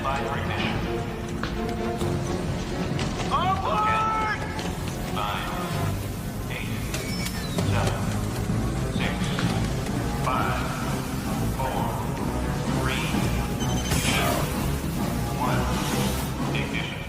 by for ignition. Aboard! 9, 8, 7, 6, 5, 4, 3, 2, 1. Ignition.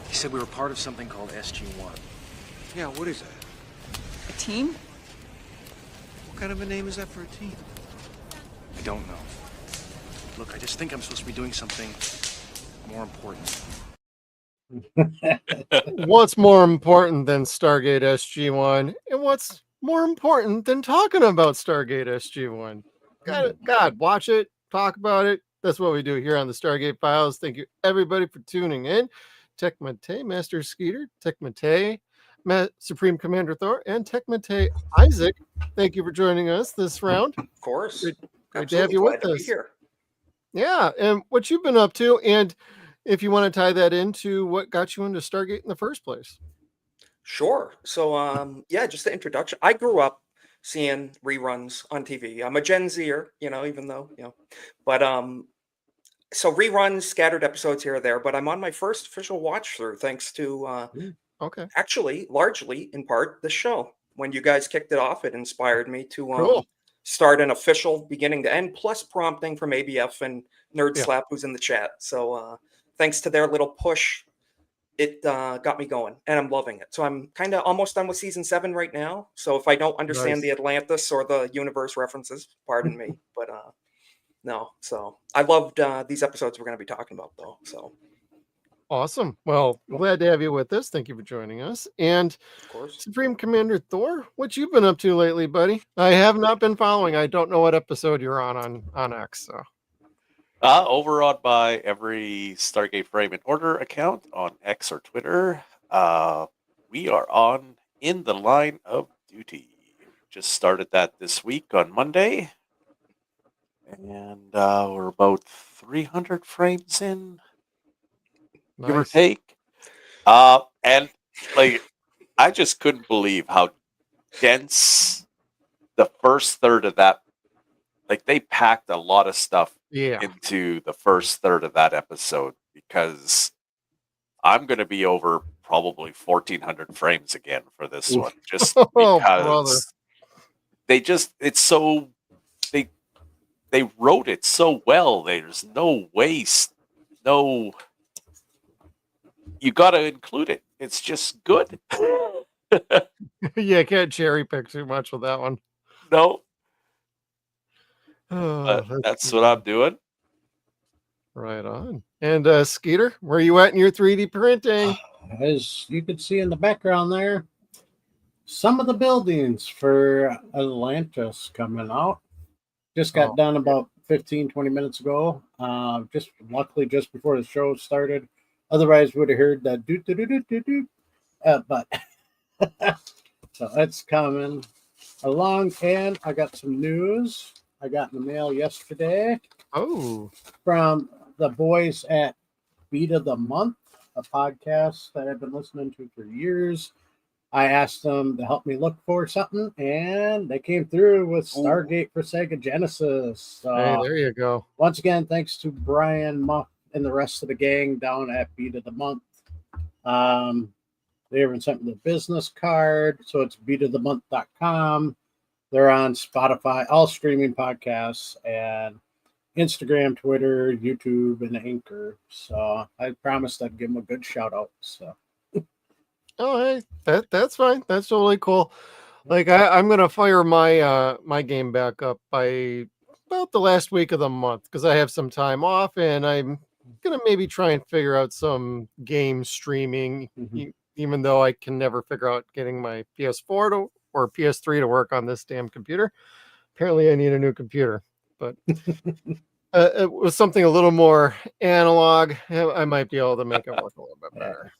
He said we were part of something called SG-1. Yeah, what is that? A team? What kind of a name is that for a team? I don't know. Look, I just think I'm supposed to be doing something more important. What's more important than Stargate SG-1? And what's more important than talking about Stargate SG-1? God, watch it, talk about it. That's what we do here on the Stargate Files. Thank you, everybody, for tuning in. Tekmate, Master Skeeter, Tekmate, Supreme Commander Thor, and Tekmate Isaac. Thank you for joining us this round. Of course. Great to have you with Glad to be us. here. Yeah, and what you've been up to, and if you want to tie that into what got you into Stargate in the first place. Sure. So, yeah, just the introduction. I grew up seeing reruns on TV. I'm a Gen Zer, even though, but so reruns, scattered episodes here or there, but I'm on my first official watch through thanks to Okay, actually largely in part the show. When you guys kicked it off, it inspired me to cool. start an official beginning to end, plus prompting from ABF and Nerd Yeah. Slap, who's in the chat. So thanks to their little push, it got me going, and I'm loving it. So I'm kind of almost done with season 7 right now. So if I don't understand Nice. the Atlantis or the universe references, pardon me. But no, so I loved these episodes we're going to be talking about, though. So Awesome. Well, glad to have you with us. Thank you for joining us. And of course, Supreme Commander Thor, what you been up to lately, buddy? I have not been following. I don't know what episode you're on X. So Over on my every Stargate Frame and Order account on X or Twitter, we are on In the Line of Duty. Just started that this week on Monday, and we're about 300 frames in, give or nice. take. And like, I just couldn't believe how dense the first third of that. Like, they packed a lot of stuff Yeah. into the first third of that episode, because I'm going to be over probably 1,400 frames again for this one, just Oh, because they wrote it so well. There's no waste, you got to include it. It's just good. Yeah, can't cherry pick too much with that one. No, Oh, that's what I'm doing. right on. And Skeeter, where you at in your 3D printing? As you can see in the background there, some of the buildings for Atlantis coming out. Just got done about 15, 20 minutes ago. Just luckily just before the show started. Otherwise, would have heard that do. But So that's coming along. And I got some news I got in the mail yesterday Oh, from the boys at Beat of the Month, a podcast that I've been listening to for years. I asked them to help me look for something, and they came through with Stargate for Sega Genesis. hey, there you go. Once again, thanks to Brian Muff and the rest of the gang down at Beat of the Month. They even sent me the business card, so it's beatofthemonth.com. They're on Spotify, all streaming podcasts, and Instagram, Twitter, YouTube, and Anchor. So I promised I'd give them a good shout out. So Oh, hey, that's fine. That's totally cool. Like I'm gonna fire my my game back up by about the last week of the month because I have some time off, and I'm gonna maybe try and figure out some game streaming. Even though I can never figure out getting my PS4 to or PS3 to work on this damn computer. Apparently, I need a new computer, but it was something a little more analog. I might be able to make it work a little bit better.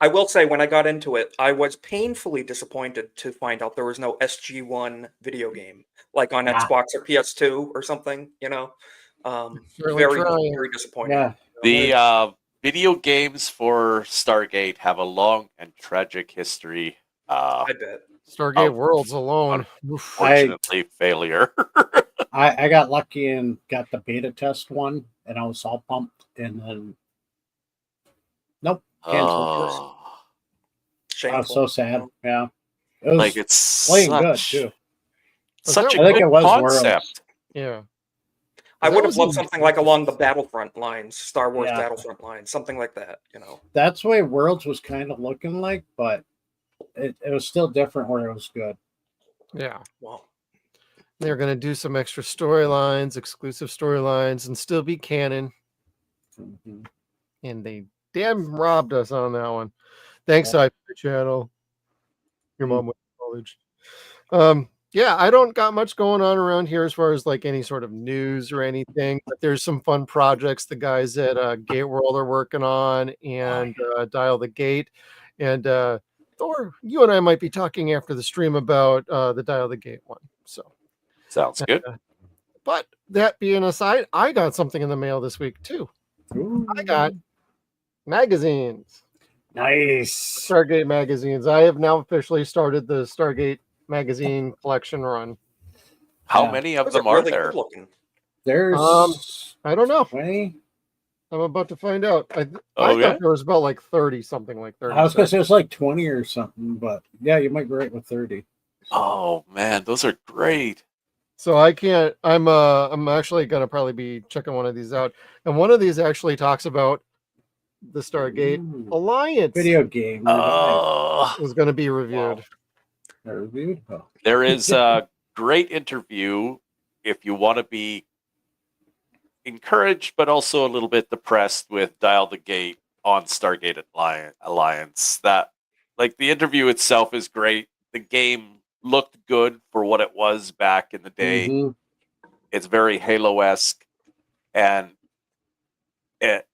I will say, when I got into it, I was painfully disappointed to find out there was no SG1 video game, like on Xbox or PS2 or something. You know, very disappointing. yeah, The video games for Stargate have a long and tragic history. I bet. Stargate Worlds alone. Unfortunately, failure. I got lucky and got the beta test one, and I was all pumped, and then nope, canceled. I was so sad. Yeah, it was like it's playing such, good too. Such I a think good it was concept. Worlds. Yeah. I That would have was loved in- something like along the Battlefront lines, Star Wars Yeah. Battlefront lines, something like that. You know, That's the way Worlds was kind of looking like, but it was still different where it was good. Yeah. well, They're going to do some extra storylines, exclusive storylines, and still be canon. Mhm. And they damn robbed us on that one. Thanks, IP Channel. Your mom went to college. Yeah, I don't got much going on around here as far as like any sort of news or anything, but there's some fun projects the guys at Gate World are working on and Dial the Gate. And Thor, you and I might be talking after the stream about the Dial the Gate one. So Sounds good. but that being aside, I got something in the mail this week too. Ooh. I got magazines. Nice. Stargate magazines. I have now officially started the Stargate magazine collection run. How Yeah. many of those them are are really there? good looking. There's I don't know. 20. I'm about to find out. I Okay. thought there was about like 30, something like 30. I was gonna say it's like 20 or something, but yeah, you might be right with 30. Oh man, those are great. So I can't. I'm actually gonna probably be checking one of these out, and one of these actually talks about the Stargate Ooh. Alliance. Video game Oh, Was going to be reviewed. reviewed. Oh. there is a great interview if you want to be encouraged, but also a little bit depressed with Dial the Gate on Stargate Alliance. That, like, the interview itself is great. The game looked good for what it was back in the day. Mhm. It's very Halo-esque, and it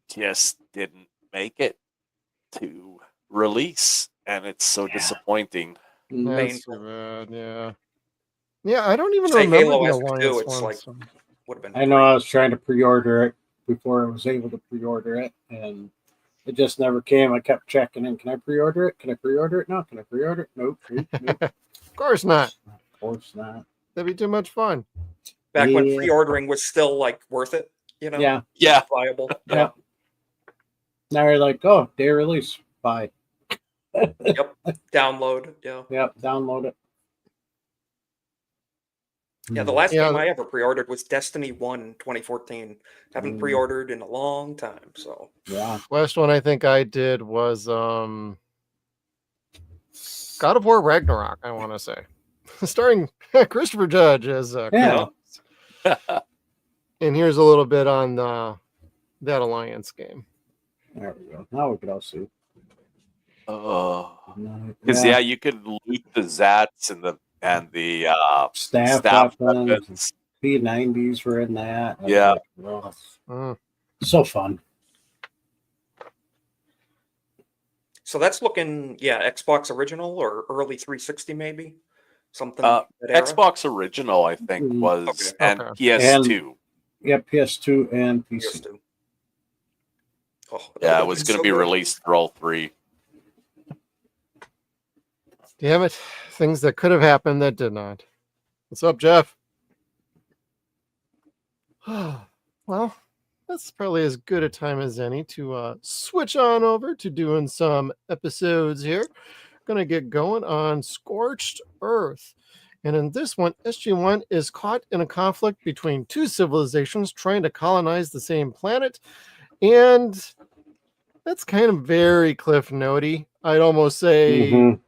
just didn't make it to release, and it's so disappointing. Mhm. That's too bad. Yeah. Yeah, I don't even Say remember the Halo-esque Alliance too, it's one. like- so- Would have been. I know I was trying to pre-order it before I was able to pre-order it, and it just never came. I kept checking in. Can I pre-order it? Can I pre-order it? No. Can I pre-order it? Nope. Nope. Of course not. Of course not. That'd be too much fun. Back when Yeah. pre-ordering was still like worth it, you know, Yeah. Yeah, viable. Yeah. Now you're like, oh, day release. Buy. Download. Yeah. Yep. Download it. Yeah. The last Yeah. game I ever pre-ordered was Destiny 1 2014. Haven't Mm. pre-ordered in a long time. So Yeah. Last one I think I did was God of War Ragnarok, I want to say. Starring Christopher Judge as Yeah. Kratos. And here's a little bit on that Alliance game. There we go. Now we can all see. because you could loot the Zats and the Staff staff weapons. weapons. P90s were in that. I was Yeah. like, oh, Mm. so fun. So that's looking, yeah, Xbox original or early 360 maybe, something that era. Xbox original, I think, Mm. was, Okay. and Okay. PS2. Yeah, PS2 and PC. PS2. Oh, that Yeah, it would've was been going to so be good. released for all three. Damn it. Things that could have happened that did not. What's up, Jeff? Well, that's probably as good a time as any to switch on over to doing some episodes here. Gonna get going on Scorched Earth. And in this one, SG1 is caught in a conflict between two civilizations trying to colonize the same planet. And that's kind of very Cliff Notey. I'd almost say Mhm.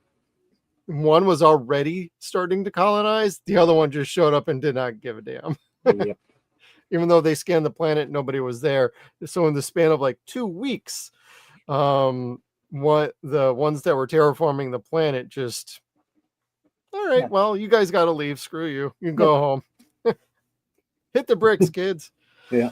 one was already starting to colonize, the other one just showed up and did not give a damn. Yep. Even though they scanned the planet, nobody was there. So in the span of like 2 weeks, what the ones that were terraforming the planet just, all right, Yeah. well, you guys got to leave. Screw you. You can go home. Hit the bricks, kids. Yeah.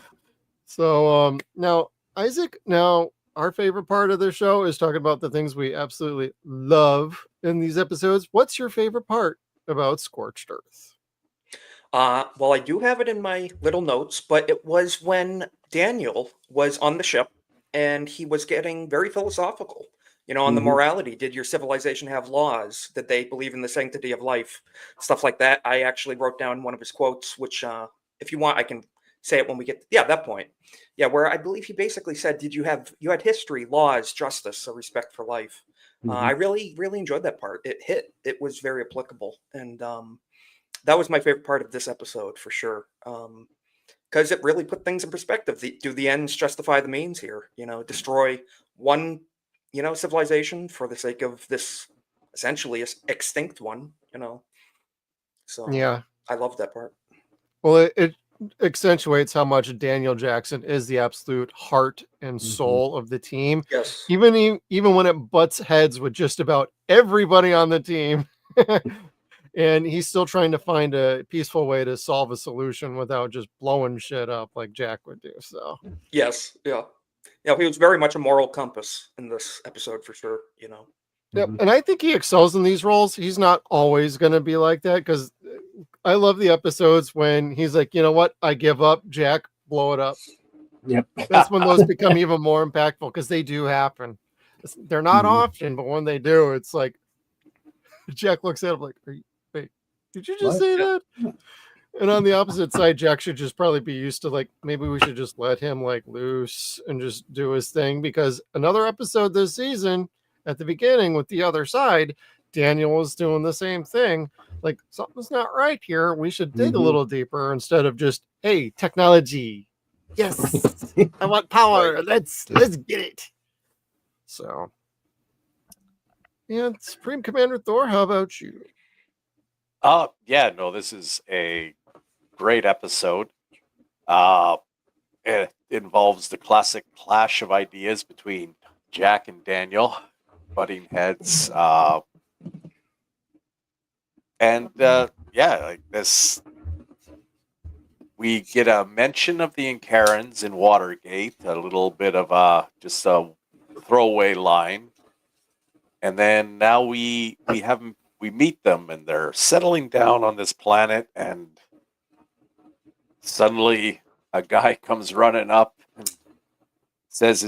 So now, Isaac, now our favorite part of the show is talking about the things we absolutely love in these episodes. What's your favorite part about Scorched Earth? Well, I do have it in my little notes, but it was when Daniel was on the ship and he was getting very philosophical, on the Mhm. morality. Did your civilization have laws? Did they believe in the sanctity of life? Stuff like that. I actually wrote down one of his quotes, which, if you want, I can say it when we get, that point. Yeah, where I believe he basically said, you had history, laws, justice, a respect for life. I really, really enjoyed that part. It was very applicable. And, that was my favorite part of this episode for sure, because it really put things in perspective. Do the ends justify the means here? Destroy one, civilization for the sake of this essentially extinct one. So Yeah. I love that part. Well, it accentuates how much Daniel Jackson is the absolute heart and soul of the team. Yes. Even when it butts heads with just about everybody on the team. And he's still trying to find a peaceful way to solve a solution without just blowing shit up like Jack would do. So Yes. Yeah. Yeah. He was very much a moral compass in this episode for sure. Yep. And I think he excels in these roles. He's not always going to be like that, because I love the episodes when he's like, you know what? I give up, Jack, blow it up. Yep. That's when those become even more impactful, because they do happen. They're not often, but when they do, it's like Jack looks at him like, wait, did you just What? say that? And on the opposite side, Jack should just probably be used to, like, maybe we should just let him like loose and just do his thing, because another episode this season at the beginning with the other side, Daniel was doing the same thing. Like, something's not right here. We should dig a little deeper instead of just, hey, technology. Yes, I want power. Right. Let's get it. So, yeah, Supreme Commander Thor, how about you? Yeah, no, this is a great episode. It involves the classic clash of ideas between Jack and Daniel, butting heads. Yeah, like this, we get a mention of the Incarans in Watergate, a little bit of just a throwaway line, and then now we meet them, and they're settling down on this planet, and suddenly a guy comes running up and says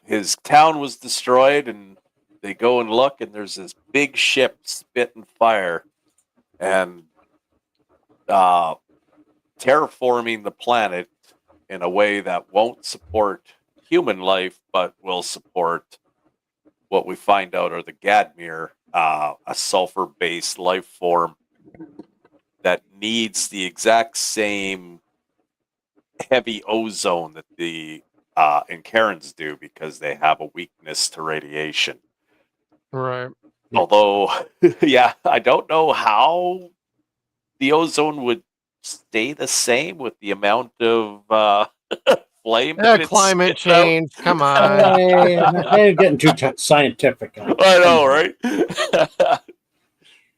his town was destroyed, and they go and look, and there's this big ship spitting fire and terraforming the planet in a way that won't support human life, but will support what we find out are the Gadmir, a sulfur-based life form that needs the exact same heavy ozone that the Incarans do, because they have a weakness to radiation. Right. Although, yeah, I don't know how the ozone would stay the same with the amount of flame. that it's Climate spit out. change. Come on. They're getting too scientific. On it. I know, right?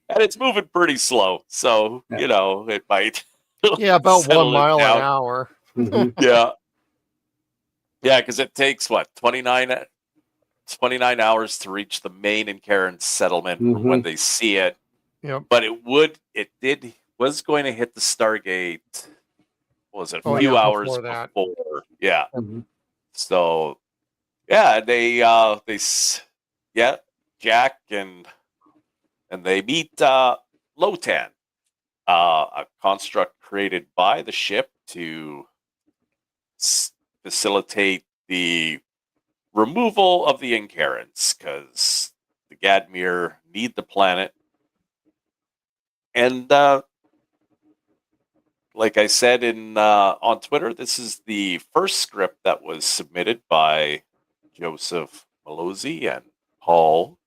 And it's moving pretty slow, so Yeah. it might. Yeah, about settle 1 it mile down. an hour. Mhm. Yeah, because it takes what 29 29 hours to reach the main Incaran settlement from when they see it. Yep. But was going to hit the Stargate. What was it? Oh, A few yeah, hours before that. before. Yeah. Mhm. So, yeah, Jack and they meet Lotan, a construct created by the ship to facilitate the removal of the Incarans, because the Gadmir need the planet. And like I said on Twitter, this is the first script that was submitted by Joseph Malozzi and Paul.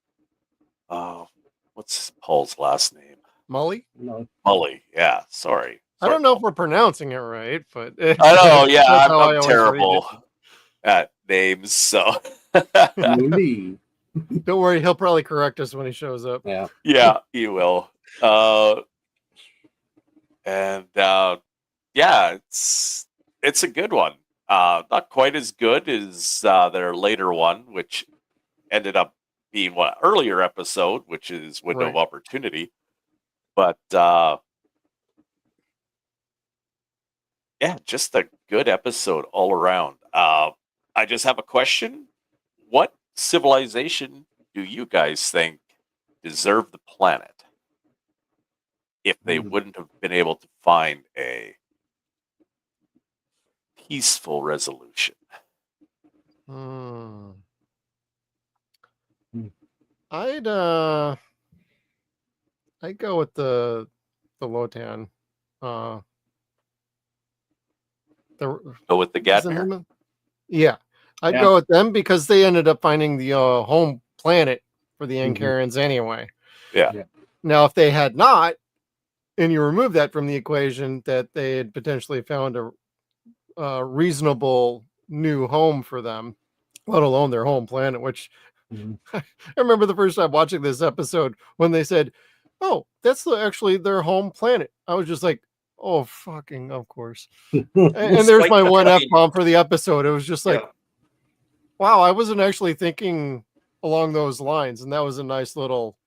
What's Paul's last name? Mully? No. Mully. Yeah, sorry. I don't know if we're pronouncing it right, but I know. Yeah, that's how I I'm always read terrible at names. So Moody. Don't worry, he'll probably correct us when he shows up. Yeah. yeah, you will. Yeah, it's a good one. Not quite as good as their later one, which ended up being one earlier episode, which is Window of Right. Opportunity. But yeah, just a good episode all around. I just have a question. What civilization do you guys think deserve the planet if they wouldn't have been able to find a peaceful resolution? Hmm. Hmm. I'd go with the Lotan. Go with the what's the Gadmir? name of- Yeah, I'd Yeah. go with them because they ended up finding the home planet for the Mhm. Ankarans anyway. Yeah. Now, if they had not, and you remove that from the equation, that they had potentially found a reasonable new home for them, let alone their home planet, which Mhm. I remember the first time watching this episode when they said, "Oh, that's actually their home planet." I was just like, "Oh, fucking, of course." And there's my one F-bomb for the episode. It was just like, Yeah. wow, I wasn't actually thinking along those lines, and that was a nice little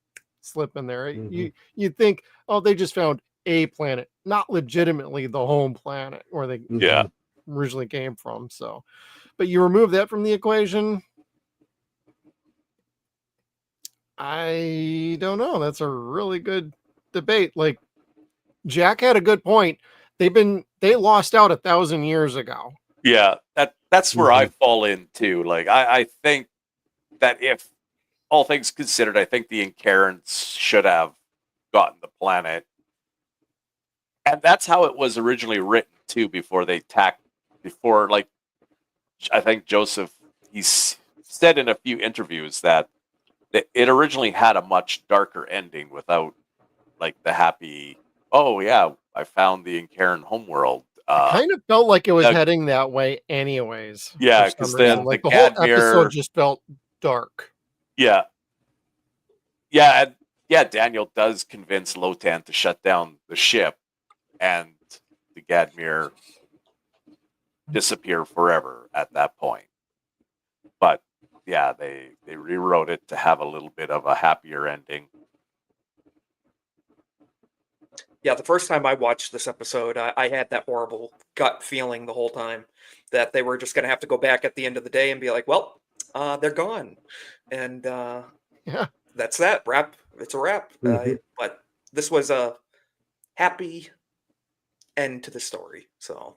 slip in there. Mhm. You'd think, oh, they just found a planet, not legitimately the home planet where they Yeah. originally came from. So, but you remove that from the equation, I don't know. That's a really good debate. Like Jack had a good point. They lost out 1,000 years ago. Yeah, that's where I fall in too. Like I think that if all things considered, I think the Incarans should have gotten the planet. And that's how it was originally written too, before like I think Joseph he's said in a few interviews that it originally had a much darker ending without like the happy, oh yeah, I found the Incaran homeworld. Kind of felt like it was uh, heading that way anyways. Yeah, for some 'cause reason. then like the the whole Gadmir- episode just felt dark. Yeah, Daniel does convince Lotan to shut down the ship, and the Gadmir disappear forever at that point. But yeah, they rewrote it to have a little bit of a happier ending. Yeah, the first time I watched this episode, I had that horrible gut feeling the whole time that they were just going to have to go back at the end of the day and be like, well, they're gone. And Yeah. that's that. Wrap. It's a wrap. Mhm. But this was a happy end to the story. So,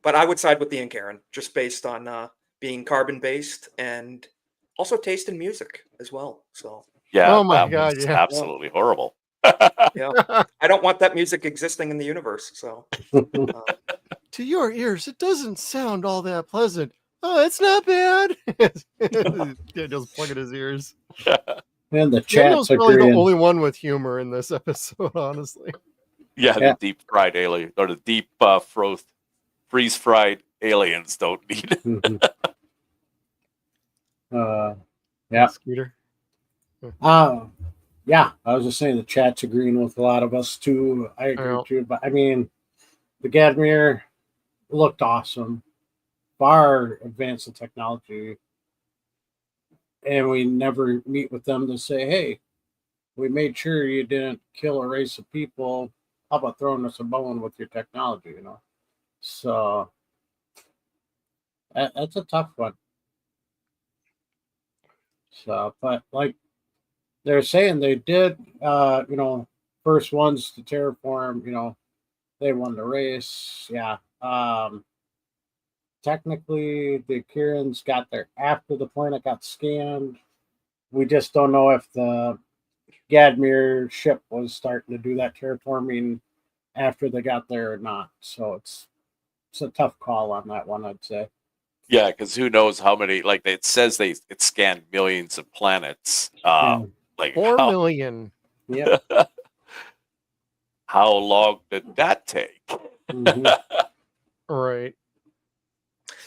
but I would side with the Incaran just based on being carbon-based and also taste in music as well. So, Yeah, Oh my that God, was yeah. absolutely horrible. yeah, I don't want that music existing in the universe. So, To your ears, it doesn't sound all that pleasant. Oh, it's not bad. Daniel's plugging his ears. And the Daniel's chat's probably the agreeing. only one with humor in this episode, honestly. Yeah, Yeah. the deep fried alien or the deep freeze fried aliens don't need it. Mhm. Yeah. Skeeter. Yeah, I was just saying the chat's agreeing with a lot of us too. I agree Yeah. too. But I mean, the Gadmir looked awesome, far advanced in technology. and we never meet with them to say, hey, we made sure you didn't kill a race of people. How about throwing us a bone with your technology, you know? So that's a tough one. So, but like they're saying they did, you know, first ones to terraform, you know, they won the race. Yeah. Technically, the Kirans got there after the planet got scanned. We just don't know if the Gadmir ship was starting to do that terraforming after they got there or not. So it's a tough call on that one, I'd say. Yeah, because who knows how many? Like it says, it scanned millions of planets. Yeah. Like 4 how, million. Yep. how long did that take? Mhm. Right.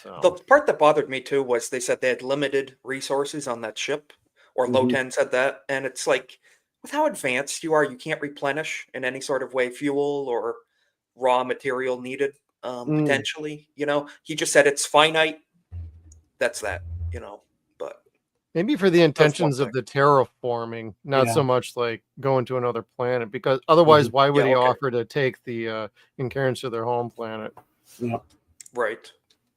The So part that bothered me too was they said they had limited resources on that ship, or Mhm. Lotan said that, and it's like, with how advanced you are, you can't replenish in any sort of way fuel or raw material needed. Potentially, you know, he just said it's finite. That's that, you know. But maybe for the that's one intentions of thing. the terraforming, not Yeah. so much like going to another planet, because otherwise, Mhm. why would Yeah, he okay. offer to take the Incarnate to their home planet? Yep. Right.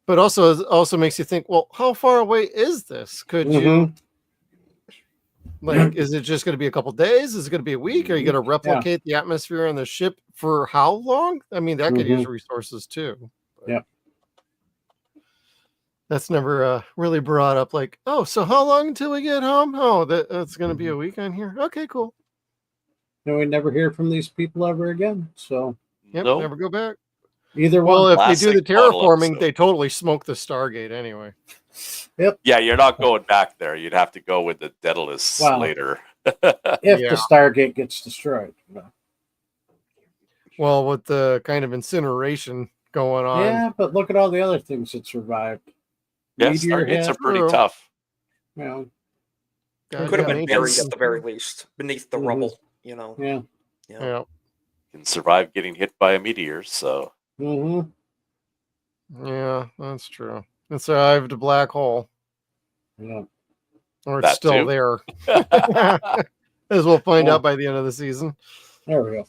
But also, it also makes you think, well, how far away is this? Could you, Mhm. like, is it just going to be a couple days? Is it going to be a week? Are you going to Yeah. replicate the atmosphere on the ship for how long? I mean, that could use Mhm. resources too. But Yep. that's never really brought up. Like, oh, so how long until we get home? Oh, that's going to be a week on here. Okay, cool. And we never hear from these people ever again. So Yep, No, never go back. either Well, one. if they do the classic model terraforming, episode. they totally smoke the Stargate anyway. Yep. Yeah, you're not going back there. You'd have to go with the Daedalus Wow. later. If Yeah. the Stargate gets destroyed. You know. Well, with the kind of incineration going on. Yeah, but look at all the other things that survived. Yeah, Meteor Stargates are hit. pretty True. tough. You know. God, Could have yeah, been nature buried can- at the very least, beneath the Mhm. rubble, you know. Yeah. Yeah. Yeah. Can survive getting hit by a meteor, so Mm-hmm. Yeah, that's true. It survived a black hole, Yeah. or it's that still too. there, as we'll find out by the end of the season. There we go.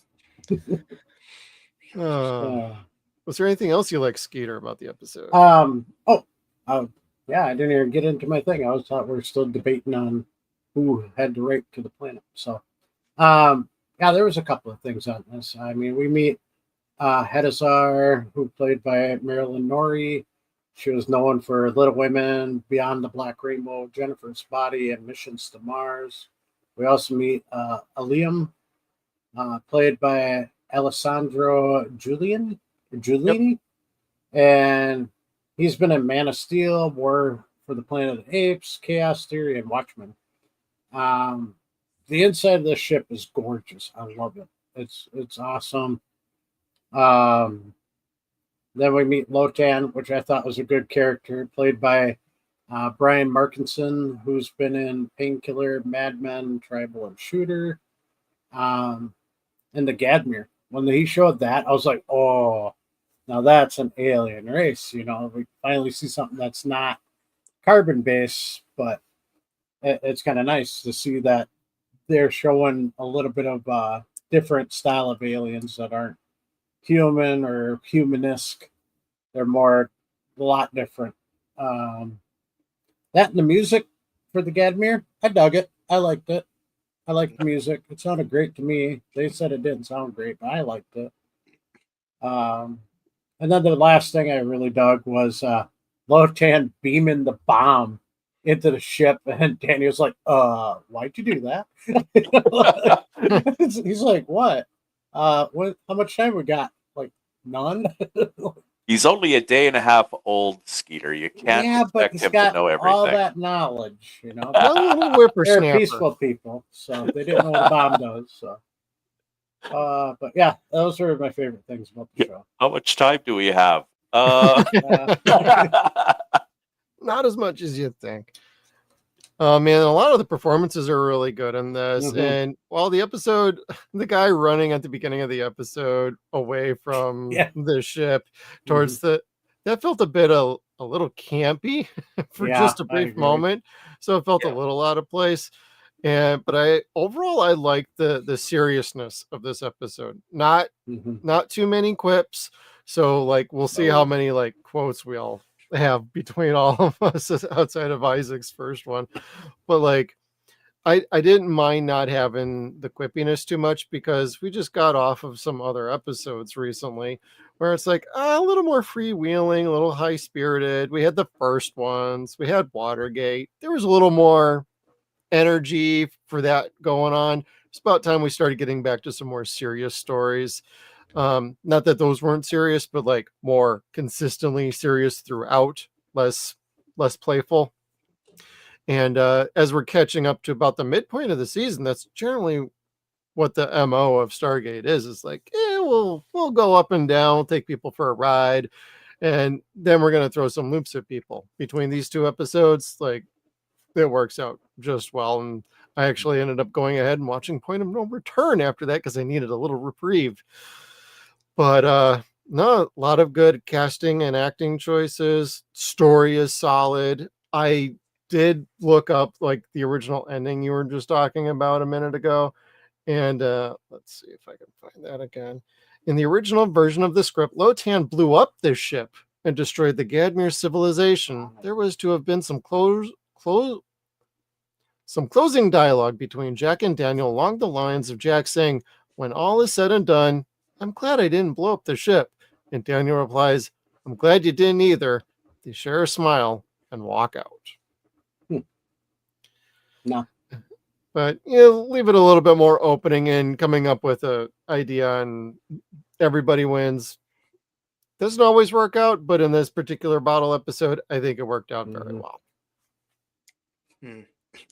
Uh, was there anything else you like, Skeeter, about the episode? Yeah, I didn't even get into my thing. I thought we are still debating on who had the right to the planet. So, yeah, there was a couple of things on this. I mean, we meet Hedazar, who played by Marilyn Norrie. She was known for Little Women, Beyond the Black Rainbow, Jennifer's Body, and Missions to Mars. We also meet Aliam, played by Alessandro Giulini, and he's been in Man of Steel, War for the Planet of the Apes, Chaos Theory, and Watchmen. The inside of this ship is gorgeous. I love it. It's awesome. Then we meet Lotan, which I thought was a good character, played by Brian Markinson, who's been in Painkiller, Mad Men, Tribal, and Shooter. And the Gadmir. When he showed that, I was like, oh, now that's an alien race. You know, we finally see something that's not carbon based, but it's kind of nice to see that they're showing a little bit of different style of aliens that aren't human or humanesque. They're more a lot different. That and the music for the Gadmir, I dug it. I liked it. I liked the music. It sounded great to me. They said it didn't sound great, but I liked it. And then the last thing I really dug was Lotan beaming the bomb into the ship, and Daniel's like, why'd you do that? He's like, what? What? How much time we got? Like none. he's only a day and a half old, Skeeter. You can't Yeah, but expect he's him to got know all everything. that knowledge, you know. Well, a little They're whippersnapper. peaceful people, so they didn't know what a bomb does. So, but yeah, those are my favorite things about the show. How much time do we have? Not as much as you'd think. Man, a lot of the performances are really good in this. Mhm. And while the episode, the guy running at the beginning of the episode away from Yeah. the ship towards that felt a bit a a little campy for Yeah, just a I brief agree. moment, so it felt a Yeah. little out of place. And but I overall I like the seriousness of this episode. Not too many quips. So like we'll see how many like quotes we all have between all of us outside of Isaac's first one. But like I didn't mind not having the quippiness too much because we just got off of some other episodes recently where it's like a little more freewheeling, a little high spirited. We had the first ones, we had Watergate. There was a little more energy for that going on. It's about time we started getting back to some more serious stories. Not that those weren't serious, but like more consistently serious throughout, less playful. And as we're catching up to about the midpoint of the season, that's generally what the MO of Stargate is. It's like, we'll go up and down, we'll take people for a ride, and then we're gonna throw some loops at people. Between these two episodes, like it works out just well. And I actually ended up going ahead and watching Point of No Return after that because I needed a little reprieve. But no, a lot of good casting and acting choices. Story is solid. I did look up like the original ending you were just talking about a minute ago. And let's see if I can find that again. In the original version of the script, Lotan blew up this ship and destroyed the Gadmir civilization. There was to have been some closing dialogue between Jack and Daniel along the lines of Jack saying, "When all is said and done, I'm glad I didn't blow up the ship." And Daniel replies, "I'm glad you didn't either." They share a smile and walk out. No. But leave it a little bit more opening and coming up with a idea and everybody wins. Doesn't always work out, but in this particular bottle episode, I think it worked out very well.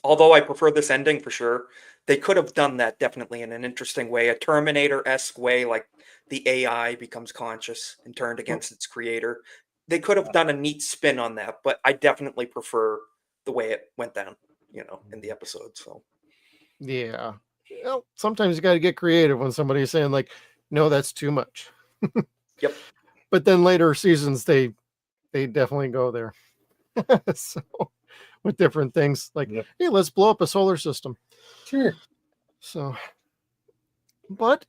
Although I prefer this ending for sure, they could have done that definitely in an interesting way, a Terminator-esque way, like the AI becomes conscious and turned against its creator. They could have done a neat spin on that, but I definitely prefer the way it went down, in the episode. So Yeah. Well, sometimes you got to get creative when somebody's saying like, "No, that's too much." Yep. But then later seasons, they definitely go there. So with different things like, hey, let's blow up a solar system. Sure. So, but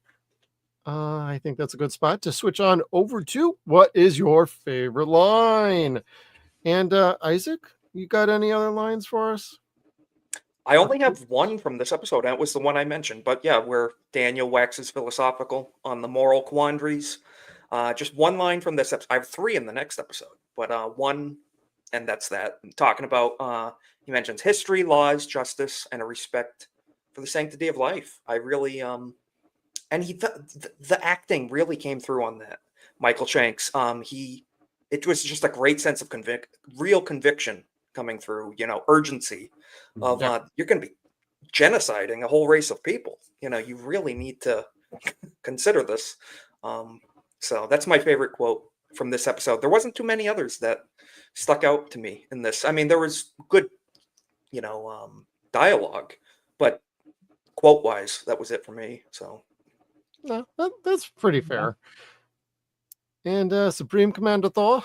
I think that's a good spot to switch on over to what is your favorite line? And Isaac, you got any other lines for us? I only have one from this episode, and it was the one I mentioned. But yeah, where Daniel waxes philosophical on the moral quandaries. Just one line from this episode. I have three in the next episode, but one, and that's that. Talking about, he mentions history, laws, justice, and a respect for the sanctity of life. I really, and the acting really came through on that. Michael Shanks, it was just a great sense of real conviction coming through. Urgency of you're going to be genociding a whole race of people. You really need to consider this. So that's my favorite quote from this episode. There wasn't too many others that stuck out to me in this. I mean, there was good, dialogue, but quote-wise, that was it for me. So No, that's pretty fair. And Supreme Commander Thor?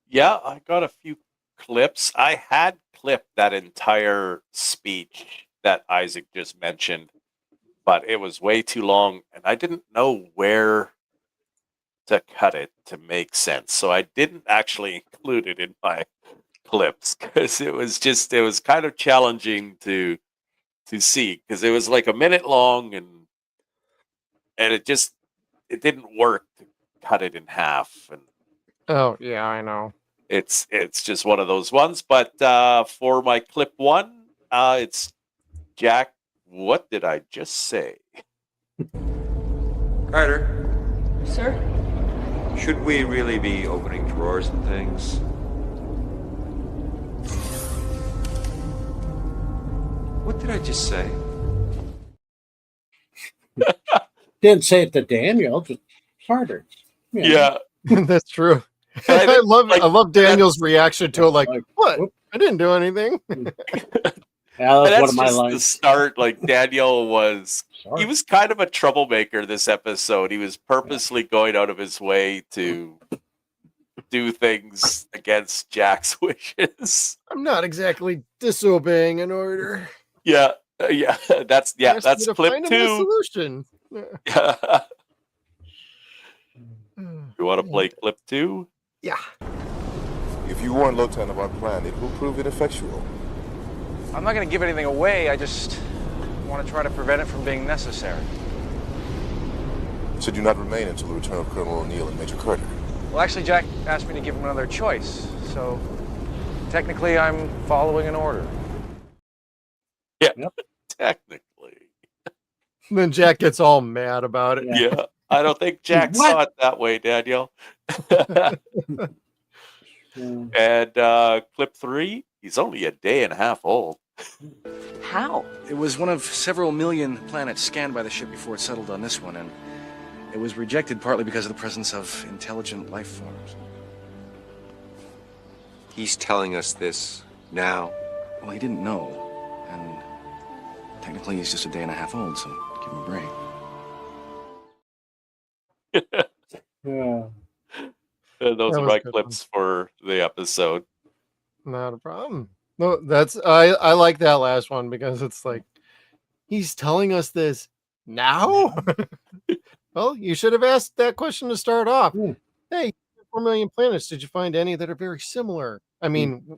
Yeah, I got a few clips. I had clipped that entire speech that Isaac just mentioned, but it was way too long, and I didn't know where to cut it to make sense. So I didn't actually include it in my clips because it was kind of challenging to see because it was like a minute long and it didn't work to cut it in half. And Oh yeah, I know. it's just one of those ones. But for my clip one, it's Jack. What did I just say? Carter, Sir? should we really be opening drawers and things? What did I just say? Didn't say it to Daniel, just Carter. Yeah. That's true. I I love like, I love Daniel's reaction to it, like, what? whoop. I didn't do anything. Yeah, that's one of my just the lines. start. Like Daniel was, Sorry. he was kind of a troublemaker this episode. He was purposely going out of his way to do things against Jack's wishes. I'm not exactly disobeying an order. Yeah, that's Asked me that's to clip find him a 2. solution. Yeah. You want to play clip 2? Yeah. If you warn Lotan of our plan, it will prove ineffectual. I'm not going to give anything away. I just want to try to prevent it from being necessary. Should you not remain until the return of Colonel O'Neill and Major Carter? Well, actually, Jack asked me to give him another choice, so technically I'm following an order. Yeah, Yep. technically. And then Jack gets all mad about it. Yeah, I don't think Jack What? saw it that way, Daniel. Yeah. And clip 3, he's only a day and a half old. How? It was one of several million planets scanned by the ship before it settled on this one, and it was rejected partly because of the presence of intelligent life forms. He's telling us this now. Well, he didn't know, and technically he's just a day and a half old, so give him a break. Yeah. Those That are was my a good clips for the episode. Not a problem. No, I like that last one because it's like he's telling us this now. Well, you should have asked that question to start off. Hmm. Hey, 4 million planets. Did you find any that are very similar? I mean,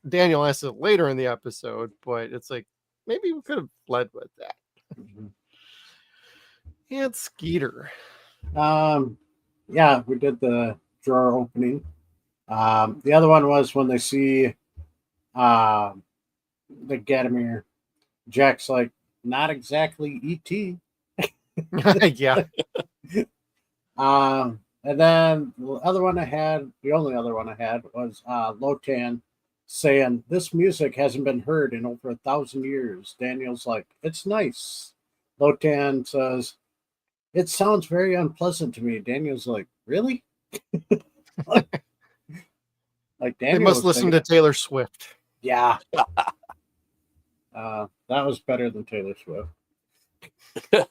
Daniel asked it later in the episode, but it's like maybe we could have led with that. And Skeeter. Yeah, we did the drawer opening. The other one was when they see the Gadamir. Jack's like, not exactly E.T. Yeah. And then the other one I had, the only other one I had was Lotan saying, this music hasn't been heard in over 1,000 years. Daniel's like, it's nice. Lotan says, it sounds very unpleasant to me. Daniel's like, really? like They Daniel must listen to Taylor Swift. Yeah. That was better than Taylor Swift.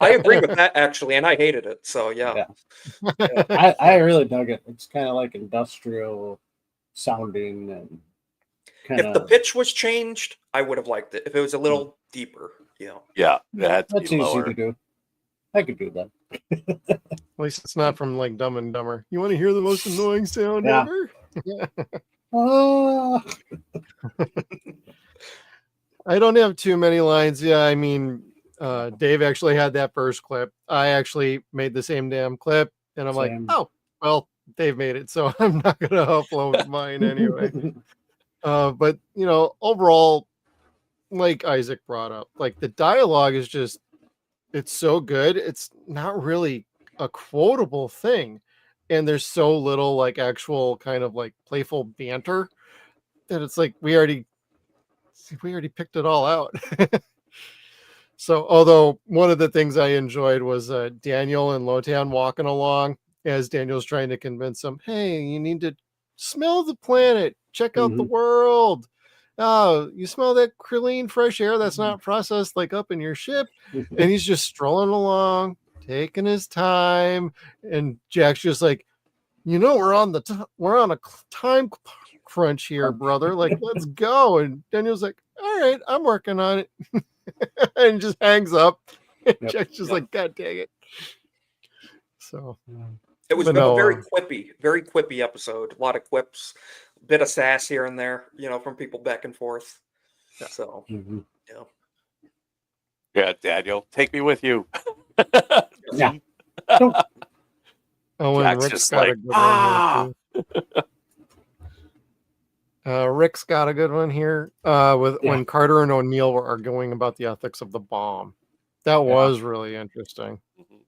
I agree with that actually, and I hated it. So yeah. I really dug it. It's kind of like industrial sounding and kind If the of. pitch was changed, I would have liked it. If it was a little deeper, Yeah, that had to That's be easy lower. to do. I could do that. At least it's not from like Dumb and Dumber. You want to hear the most annoying sound Yeah. ever? Oh. I don't have too many lines. Yeah, I mean, Dave actually had that first clip. I actually made the same damn clip, and I'm like, Same. oh, well, Dave made it, so I'm not gonna upload mine anyway. But overall, like Isaac brought up, like the dialogue is just, it's so good. It's not really a quotable thing, and there's so little like actual kind of like playful banter that it's like we already picked it all out. So, although one of the things I enjoyed was Daniel and Lotan walking along as Daniel's trying to convince them, hey, you need to smell the planet, check out the world. Oh, you smell that clean, fresh air that's not processed like up in your ship? And he's just strolling along, taking his time. And Jack's just like, we're on a time crunch here, brother. Like, let's go. And Daniel's like, all right, I'm working on it. And just hangs up. Jack's just like, God dang it. So it was a very quippy episode. A lot of quips, a bit of sass here and there, from people back and forth. So Yeah, Daniel, take me with you. Yeah. Oh, and Jack's Rick's just got like, a good one here too. Rick's got a good one here when Carter and O'Neill are arguing about the ethics of the bomb. That was really interesting.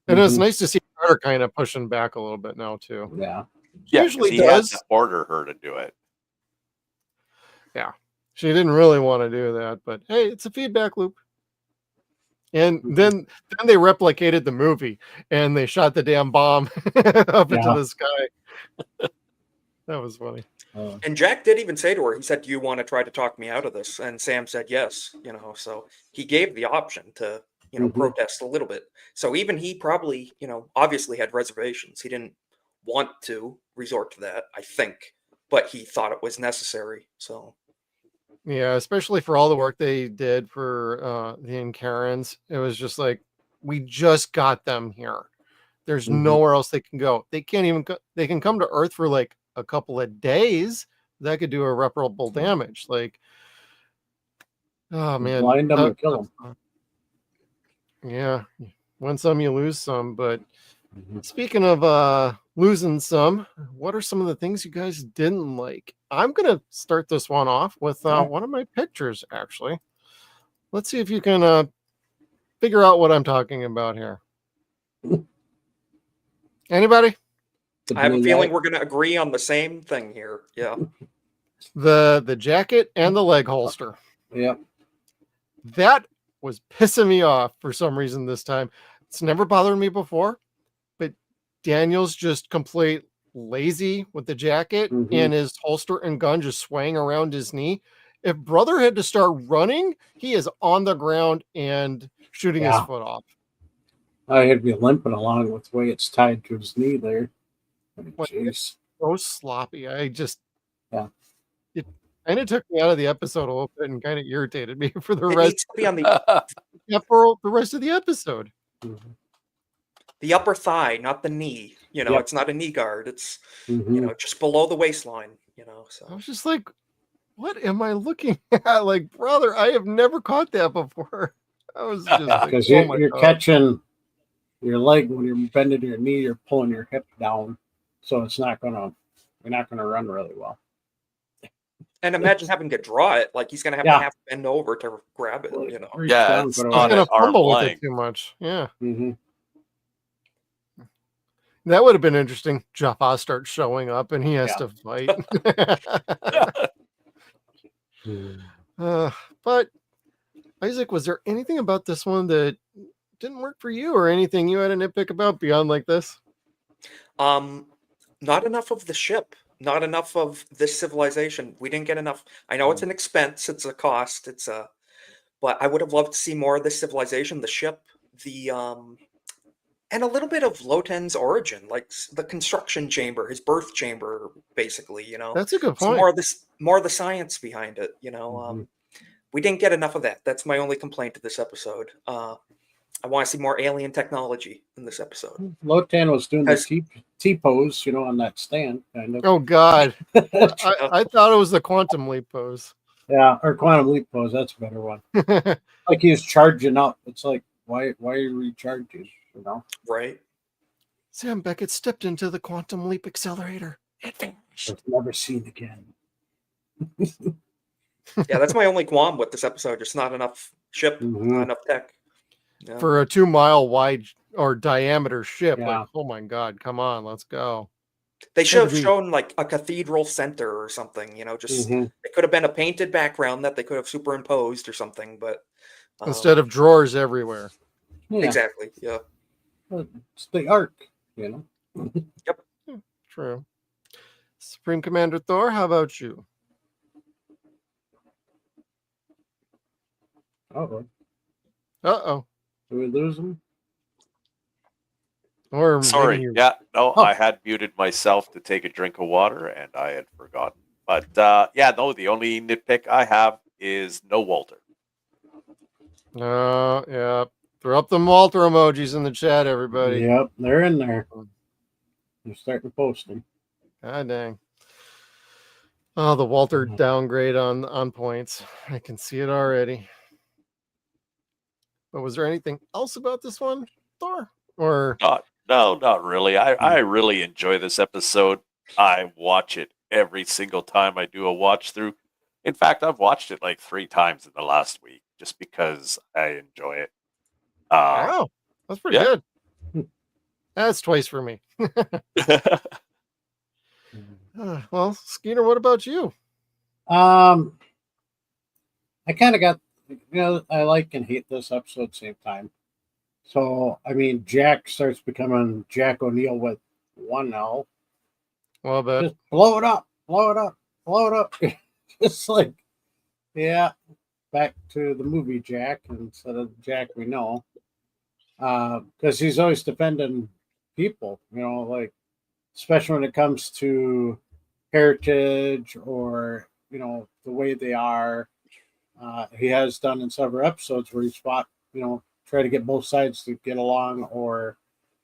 And it's nice to see Carter kind of pushing back a little bit now too. Yeah. Yeah, Usually he does. had to order her to do it. Yeah. She didn't really want to do that, but hey, it's a feedback loop. And then they replicated the movie and they shot the damn bomb up into the sky. That was funny. And Jack did even say to her, he said, do you want to try to talk me out of this? And Sam said yes, so he gave the option to, protest a little bit. So even he probably, obviously had reservations. He didn't want to resort to that, I think, but he thought it was necessary. So Yeah, especially for all the work they did for the Incarans. It was just like, we just got them here. There's nowhere else they can go. They can't even they can come to Earth for like a couple of days. That could do irreparable damage. Like, oh man, Blind them and kill them. yeah, win some, you lose some. But speaking of losing some, what are some of the things you guys didn't like? I'm gonna start this one off with one of my pictures. Actually, let's see if you can figure out what I'm talking about here. Anybody? I have a feeling we're going to agree on the same thing here. Yeah. The jacket and the leg holster. Yep. That was pissing me off for some reason this time. It's never bothered me before, but Daniel's just complete lazy with the jacket and his holster and gun just swaying around his knee. If brother had to start running, he is on the ground and shooting his foot off. I had to be limping along with the way it's tied to his knee there. It's so sloppy. I just, yeah. It kind of took me out of the episode a little bit and kind of irritated me for the It rest. needs to be on the for the rest of the episode. The upper thigh, not the knee. You know, it's not a knee guard. It's you know, just below the waistline. You know, so I was just like, what am I looking at? Like, brother, I have never caught that before. I was just because like, you're catching your leg when you're bending your knee, you're pulling your hip down, so it's not gonna, you're not gonna run really well. And imagine having to draw it, like he's gonna have to half bend over to grab it. You know, Yeah, it's I'm not gonna an arm fumble with length. it too much. Yeah, that would have been interesting. Jaffa starts showing up and he has to fight. But Isaac, was there anything about this one that didn't work for you, or anything you had a nitpick about beyond like this? Not enough of the ship. Not enough of this civilization. We didn't get enough. I know it's an expense. It's a cost. It's a, but I would have loved to see more of this civilization, the ship, the and a little bit of Loten's origin, like the construction chamber, his birth chamber, basically. You know, That's a good So point. more of the science behind it. You know, we didn't get enough of that. That's my only complaint to this episode. I want to see more alien technology in this episode. Lotan was doing the T pose, you know, on that stand, kind of. Oh God, I thought it was the quantum leap pose. Yeah, or quantum leap pose. That's a better one. Like he was charging up. It's like, why are you recharging? You know, right? Sam Beckett stepped into the quantum leap accelerator. It vanished. It's never seen again. Yeah, that's my only qualm with this episode. Just not enough ship, not enough tech. Yeah. For a 2 mile wide or diameter ship. Yeah. Like, oh my God, come on, let's go. They should have shown like a cathedral center or something, you know, just it could have been a painted background that they could have superimposed or something, but instead of drawers everywhere. Yeah. Exactly. Yeah. It's the arc, you know. Yep. True. Supreme Commander Thor, how about you? Uh-oh. Did we lose him? Or Sorry. maybe you- Yeah. No, I had muted myself to take a drink of water and I had forgotten. But yeah, no, the only nitpick I have is no Walter. Yeah. Throw up the Walter emojis in the chat, everybody. Yep, they're in there. They're starting to post them. God dang. Oh, the Walter downgrade on points. I can see it already. But was there anything else about this one, Thor? Or No, not really. I really enjoy this episode. I watch it every single time I do a watch through. In fact, I've watched it like 3 times in the last week just because I enjoy it. Wow, that's pretty good. That's twice for me. Well, Skeeter, what about you? I kind of got, you know, I like and hate this episode at the same time. So, I mean, Jack starts becoming Jack O'Neill with one L. Well, but just blow it up, blow it up, blow it up. Just like, yeah, back to the movie Jack instead of Jack we know. Because he's always defending people, you know, like especially when it comes to heritage or the way they are. He has done in several episodes where he's fought, try to get both sides to get along or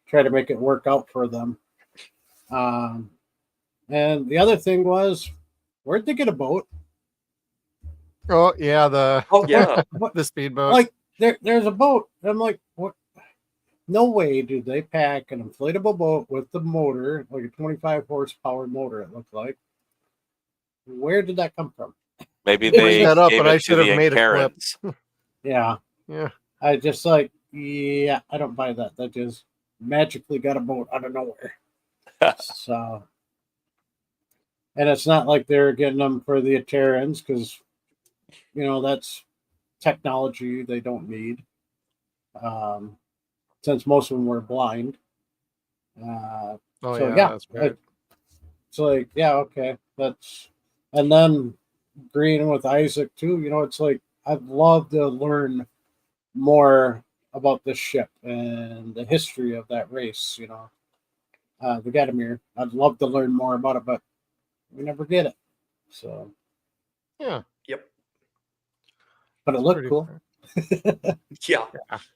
try to make it work out for them. And the other thing was, where'd they get a boat? Oh yeah, the yeah, the speedboat. Like there's a boat. I'm like, what? No way do they pack an inflatable boat with the motor, like a 25 horsepower motor. It looked like. Where did that come from? Maybe Bring they that up, gave but I it to should have the made a clip. Karens. Yeah. Yeah. I just like, yeah, I don't buy that. That just magically got a boat out of nowhere. So, and it's not like they're getting them for the Terrans because, that's technology they don't need. Since most of them were blind. Oh So, yeah, that's right. It's like, yeah, okay. And then agreeing with Isaac too, it's like, I'd love to learn more about this ship and the history of that race, the Gatamir. I'd love to learn more about it, but we never get it. So Yeah. Yep. But it looked cool. Yeah,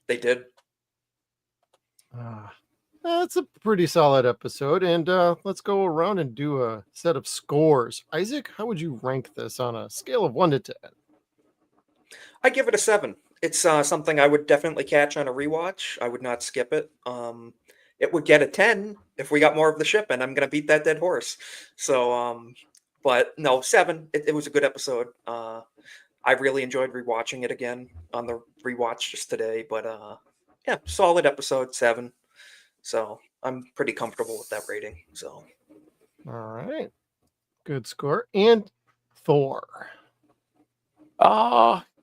they did. That's a pretty solid episode, and let's go around and do a set of scores. Isaac, how would you rank this on a scale of 1 to 10? I give it a 7. It's something I would definitely catch on a rewatch. I would not skip it. It would get a 10 if we got more of the ship, and I'm going to beat that dead horse. So, but no, 7. It was a good episode. I really enjoyed rewatching it again on the rewatch just today. But yeah, solid episode, 7. So I'm pretty comfortable with that rating. So, all right, good score. And Thor.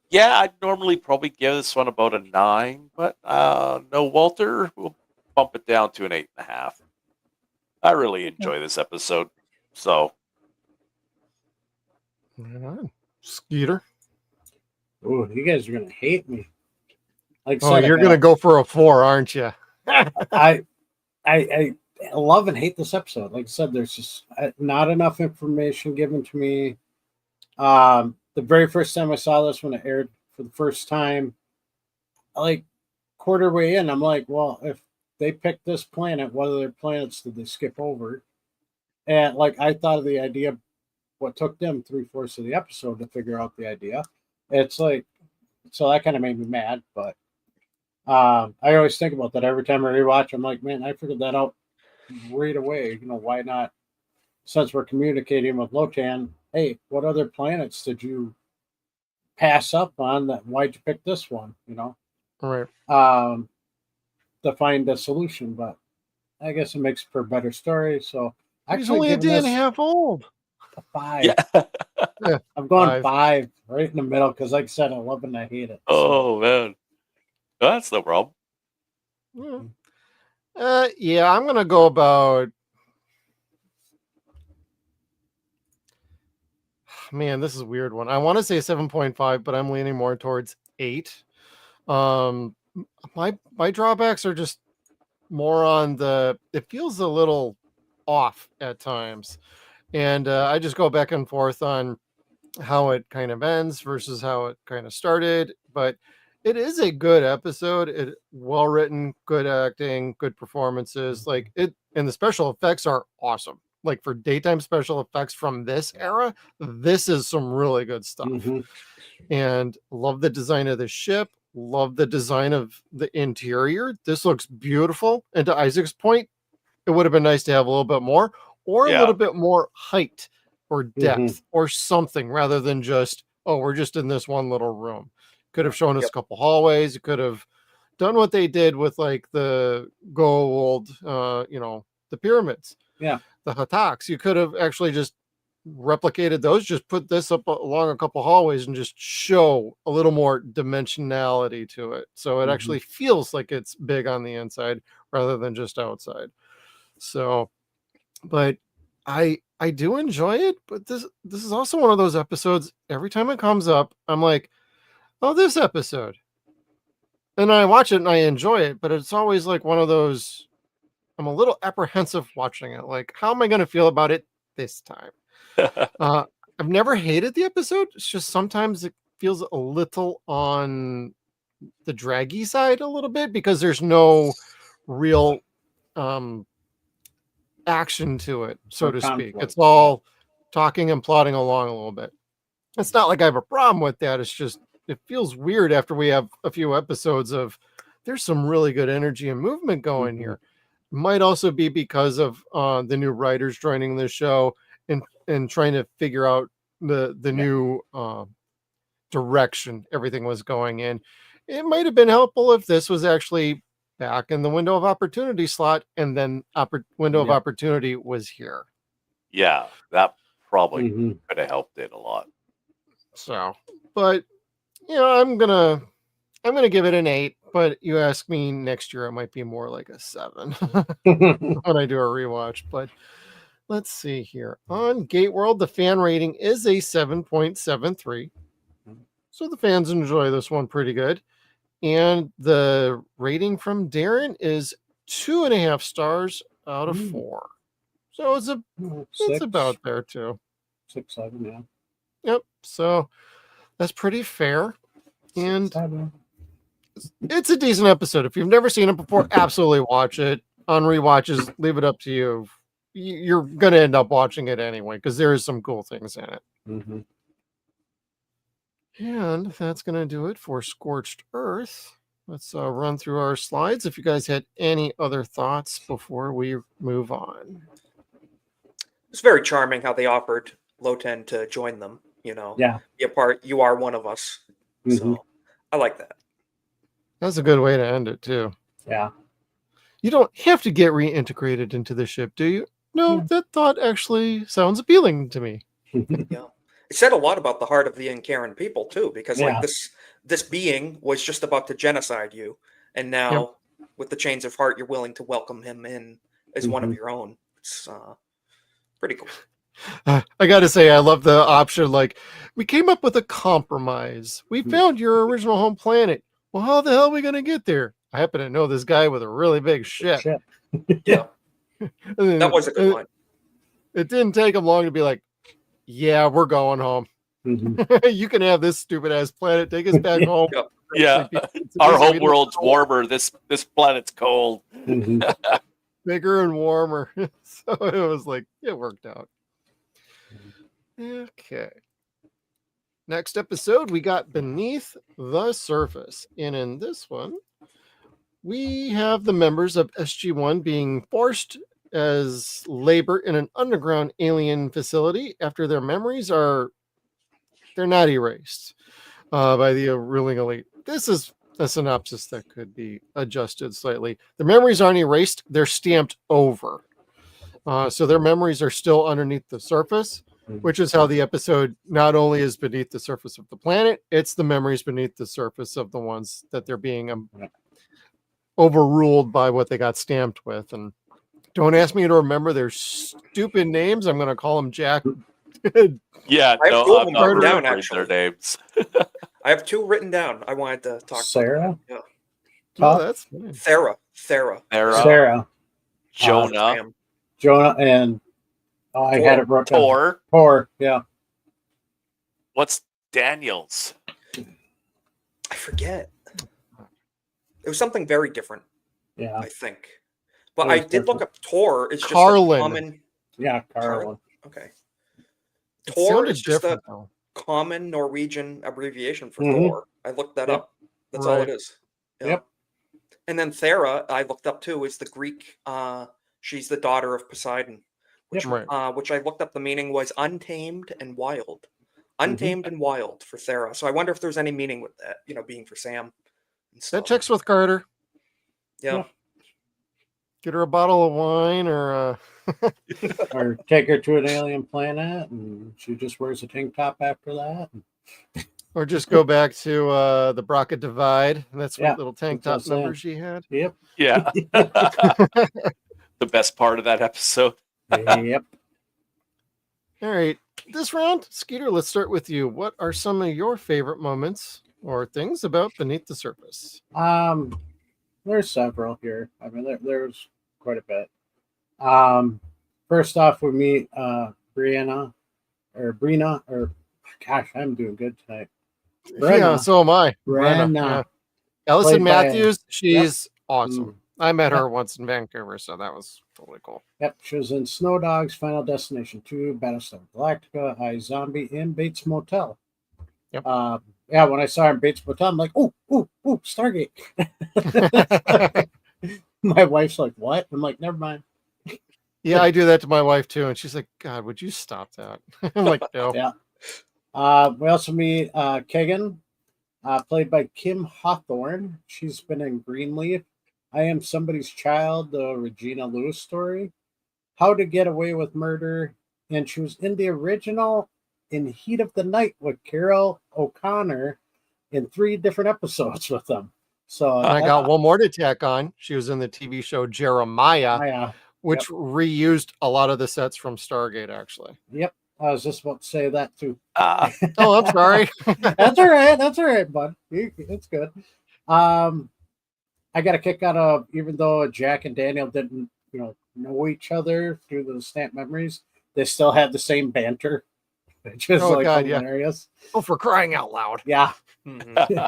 Yeah, I'd normally probably give this one about a 9, but no Walter, we'll bump it down to an 8.5. I really enjoy this episode. So, Right on. Skeeter. Oh, you guys are gonna hate me. Like, oh, you're gonna go for a 4, aren't you? I love and hate this episode. Like I said, there's just not enough information given to me. The very first time I saw this when it aired for the first time, like quarter way in, I'm like, well, if they picked this planet, what other planets did they skip over? And like, I thought of the idea, what took them 3/4 of the episode to figure out the idea. It's like, so that kind of made me mad, but I always think about that every time I rewatch. I'm like, man, I figured that out right away. Why not? Since we're communicating with Lotan, hey, what other planets did you pass up on? That why'd you pick this one? Right. To find a solution, but I guess it makes for a better story. So he's only a day and a half old. A 5. Yeah. I'm going 5 right in the middle because, like I said, I love it and I hate it. Oh man, that's no problem. Yeah, I'm gonna go about. Man, this is a weird one. I want to say 7.5, but I'm leaning more towards 8. My drawbacks are just more on it feels a little off at times, and I just go back and forth on how it kind of ends versus how it kind of started. But it is a good episode. It well written, good acting, good performances. Like it, and the special effects are awesome. Like for daytime special effects from this era, this is some really good stuff. And love the design of the ship. Love the design of the interior. This looks beautiful. And to Isaac's point, it would have been nice to have a little bit more or a little bit more height or depth or something rather than just, oh, we're just in this one little room. Could have shown us a couple hallways. It could have done what they did with like the gold, the pyramids. Yeah. The Hataks. You could have actually just replicated those, just put this up along a couple hallways and just show a little more dimensionality to it. So it actually feels like it's big on the inside rather than just outside. So, but I do enjoy it, but this is also one of those episodes, every time it comes up, I'm like, oh, this episode. And I watch it and I enjoy it, but it's always like one of those I'm a little apprehensive watching it. Like, how am I going to feel about it this time? I've never hated the episode. It's just sometimes it feels a little on the draggy side a little bit because there's no real action to it, so to speak. It's all talking and plodding along a little bit. It's not like I have a problem with that. It's just it feels weird after we have a few episodes of there's some really good energy and movement going here. Might also be because of the new writers joining the show and trying to figure out the new direction everything was going in. It might have been helpful if this was actually back in the window of opportunity slot, and then window of opportunity was here. Yeah, that probably could have helped it a lot. So, but I'm gonna give it an 8. But you ask me next year, it might be more like a 7 when I do a rewatch. But let's see here on Gate World, the fan rating is a 7.73. So the fans enjoy this one pretty good. And the rating from Darren is 2.5 stars out of 4. So it's about there too. 6, 7, yeah. Yep. So that's pretty fair. And it's a decent episode. If you've never seen it before, absolutely watch it. On rewatches, leave it up to you. You're going to end up watching it anyway because there is some cool things in it. And that's going to do it for Scorched Earth. Let's run through our slides. If you guys had any other thoughts before we move on. It's very charming how they offered Loten to join them, be a part. You are one of us. So I like that. That's a good way to end it too. Yeah. You don't have to get reintegrated into the ship, do you? No, that thought actually sounds appealing to me. Yeah. It said a lot about the heart of the Incaran people too, because like this being was just about to genocide you, and now with the chains of heart, you're willing to welcome him in as one of your own. It's pretty cool. I gotta say, I love the option. Like, we came up with a compromise. We found your original home planet. Well, how the hell are we gonna get there? I happen to know this guy with a really big ship. Yeah, that was a good line. It didn't take him long to be like, "Yeah, we're going home. You can have this stupid ass planet. Take us back home." Yeah, our home world's warmer. This planet's cold. Bigger and warmer. So it was like it worked out. Okay. Next episode, we got Beneath the Surface. And in this one, we have the members of SG-1 being forced as labor in an underground alien facility after their memories they're not erased by the ruling elite. This is a synopsis that could be adjusted slightly. The memories aren't erased, they're stamped over. So their memories are still underneath the surface, which is how the episode not only is beneath the surface of the planet, it's the memories beneath the surface of the ones that they're being overruled by what they got stamped with. And don't ask me to remember their stupid names. I'm going to call them Jack. Yeah, no, I'm not remembering their names. I have 2 written down. I wanted to talk Sarah? about. Oh, that's funny. Thera. Jonah, and I had it wrote down. Tor, yeah. What's Daniel's? I forget. It was something very different. Yeah, I think. But I did look up Tor. It's just Carlin. a common. Yeah, Carlin. Okay. It Tor sounded is just a though. common Norwegian abbreviation for Thor. I looked that up. That's all it is. Yep. And then Thera, I looked up too, is the Greek. She's the daughter of Poseidon, which I looked up. The meaning was untamed and wild. Untamed and wild for Thera. So I wonder if there's any meaning with that. Being for Sam. That checks with Carter. Yeah. Get her a bottle of wine or or take her to an alien planet and she just wears a tank top after that. Or just go back to the Braca Divide. That's what little tank top number she had. Yep. Yeah. The best part of that episode. Yep. All right. This round, Skeeter, let's start with you. What are some of your favorite moments or things about Beneath the Surface? There's several here. I mean, there's quite a bit. First off, we meet Brina, or gosh, I'm doing good tonight. Yeah, so am I. Brenna. Yeah. Allison Played by- Matthews, she's Yep. awesome. I met Yep. her once in Vancouver, so that was totally cool. Yep, she was in Snow Dogs, Final Destination 2, Battlestar Galactica, iZombie, and Bates Motel. Yep. Yeah, when I saw her in Bates Motel, I'm like, ooh, Stargate. My wife's like, what? I'm like, never mind. Yeah, I do that to my wife too, and she's like, God, would you stop that? I'm like, no. Yeah. We also meet Kagan, played by Kim Hawthorne. She's been in Greenleaf, I Am Somebody's Child, the Regina Lewis story, How to Get Away with Murder, and she was in the original In Heat of the Night with Carol O'Connor in 3 different episodes with them. So I got one more to tack on. She was in the TV show Jeremiah, which reused a lot of the sets from Stargate, actually. Yep. I was just about to say that too. Oh, I'm sorry. That's all right. That's all right, bud. It's good. I got a kick out of, even though Jack and Daniel didn't, know each other through the snap memories, they still had the same banter. Just hilarious. Oh, for crying out loud. Yeah. Mm-hmm.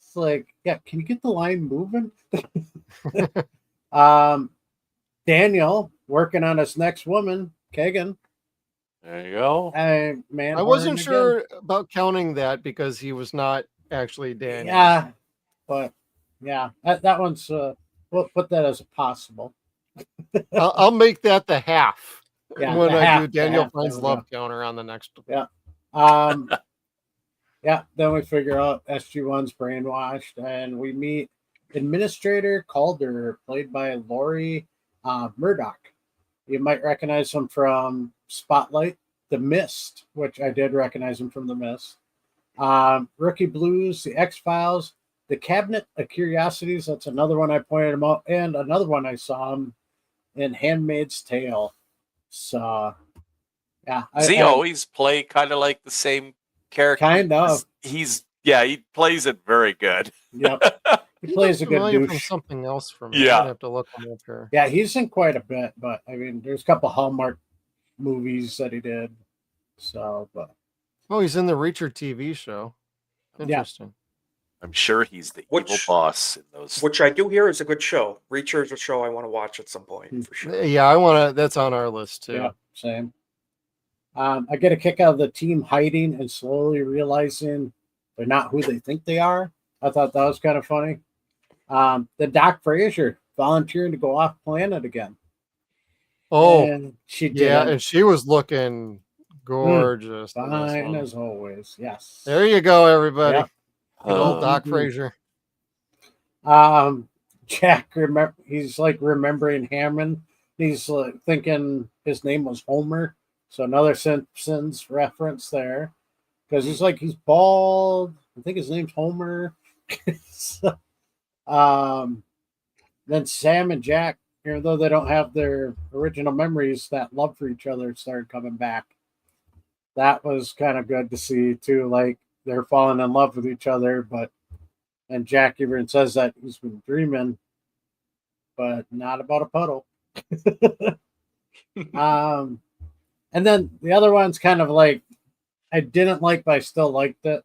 It's like, yeah, can you get the line moving? Daniel working on his next woman, Kagan. There you go. Man, I wasn't sure about counting that because he was not actually Daniel. Yeah, but yeah, that one's we'll put that as a possible. I'll make that the half. Yeah, when I half, do Daniel half, finds there we love go. counter on the next. Yeah. Yeah. Then we figure out SG-1's brainwashed, and we meet Administrator Calder, played by Laurie Murdoch. You might recognize him from Spotlight, The Mist, which I did recognize him from The Mist. Rookie Blues, The X-Files, The Cabinet of Curiosities. That's another one I pointed him out, and another one I saw him in Handmaid's Tale. So, yeah. Does he always play kind of like the same character? Kind of. He plays it very good. Yep. He plays a good From douche. something else from me. Yeah. I have to look him up here. Yeah, he's in quite a bit, but I mean, there's a couple Hallmark movies that he did. So, but Oh, he's in the Reacher TV show. Interesting. I'm sure he's the evil boss in those. Which I do hear is a good show. Reacher is a show I want to watch at some point for sure. Yeah, I want to. That's on our list too. yeah, same. I get a kick out of the team hiding and slowly realizing they're not who they think they are. I thought that was kind of funny. The Doc Frazier volunteering to go off planet again. Oh, and she did. yeah, and she was looking gorgeous. in this Fine one. as always. Yes. There you go, everybody. Yep. Good old Doc Mhm. Frazier. Jack he's like remembering Hammond. He's thinking his name was Homer. So another Simpsons reference there. Because he's bald. I think his name's Homer. So, then Sam and Jack, even though they don't have their original memories, that love for each other started coming back. That was kind of good to see too. Like they're falling in love with each other, and Jack even says that he's been dreaming, but not about a puddle. And then the other one's kind of like I didn't like, but I still liked it.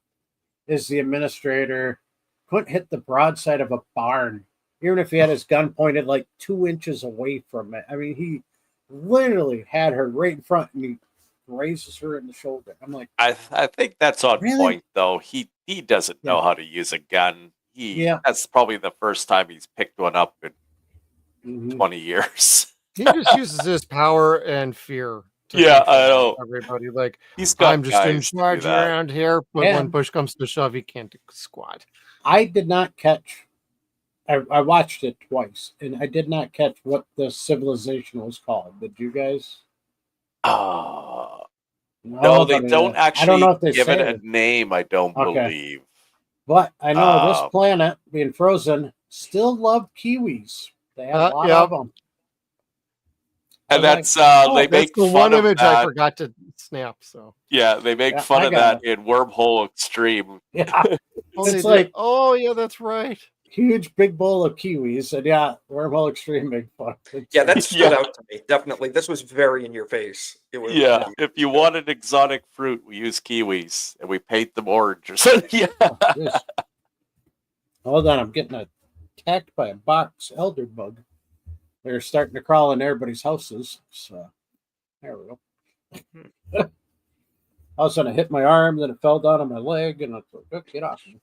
Is the administrator couldn't hit the broadside of a barn, even if he had his gun pointed like 2 inches away from it. I mean, he literally had her right in front, and he raises her in the shoulder. I'm like, I think that's on Really? point though. He doesn't know how to use a gun. That's probably the first time he's picked one up in 20 years. He just uses his power and fear. Yeah, I know. Everybody like He's got I'm just in guys to do charge that. around here, but Yeah. when push comes to shove, he can't do squat. I did not catch. I watched it twice, and I did not catch what the civilization was called. Did you guys? No, they but, don't I actually don't know if they give say it a name, I don't Okay. believe. But I know this Oh. planet being frozen still love kiwis. They have a lot yeah. of them. And I'm that's like, they That's make the fun one of image I that. forgot to snap. So Yeah, they make Yeah, fun I of got that in Wormhole Extreme. Yeah, oh, It's they did? like- Oh yeah, that's right. huge big bowl of kiwis, and yeah, wormhole extreme big fun. Yeah, that stood out to me. Definitely, this was very in your face. It was. Yeah, if you want an exotic fruit, we use kiwis and we paint them orange or something. Yeah. Yes. Hold on, I'm getting attacked by a box elder bug. They're starting to crawl in everybody's houses. So there we go. All of a sudden, I hit my arm, then it fell down on my leg, and I was like, oh, get off me.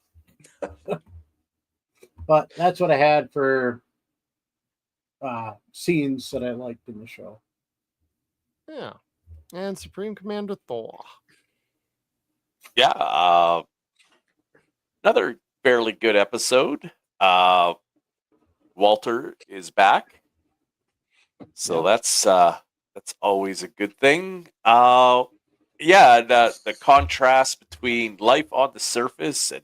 But that's what I had for scenes that I liked in the show. Yeah. And Supreme Commander Thor. Yeah. Another fairly good episode. Walter is back. So that's always a good thing. The contrast between life on the surface and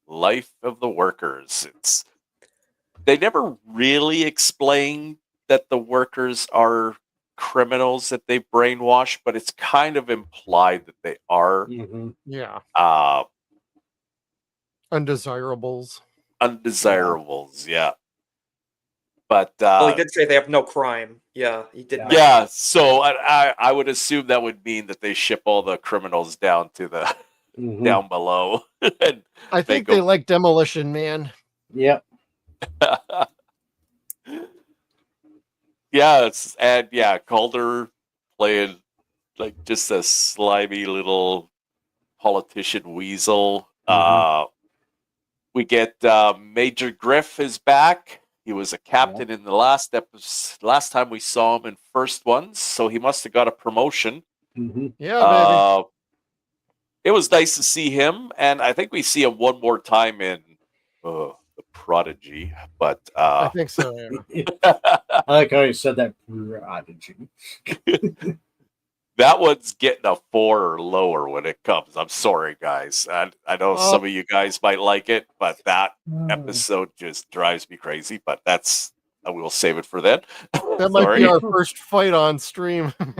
life of the workers. They never really explain that the workers are criminals that they brainwash, but it's kind of implied that they are. Mm-hmm. Yeah. Undesirables, yeah. But well, he did say they have no crime. Yeah, he did. Yeah, so I would assume that would mean that they ship all the criminals down to the down below. And I think they like Demolition Man. Yep. Calder playing like just a slimy little politician weasel. We get Major Griff is back. He was a captain in the last time we saw him in First Ones, so he must have got a promotion. Yeah, baby. It was nice to see him, and I think we see him one more time in The Prodigy. But I think so. Yeah. I like how you said that, Prodigy. That one's getting a 4 or lower when it comes. I'm sorry, guys. I know some of you guys might like it, but that episode just drives me crazy. But we'll save it for then. That might be our first fight on stream. And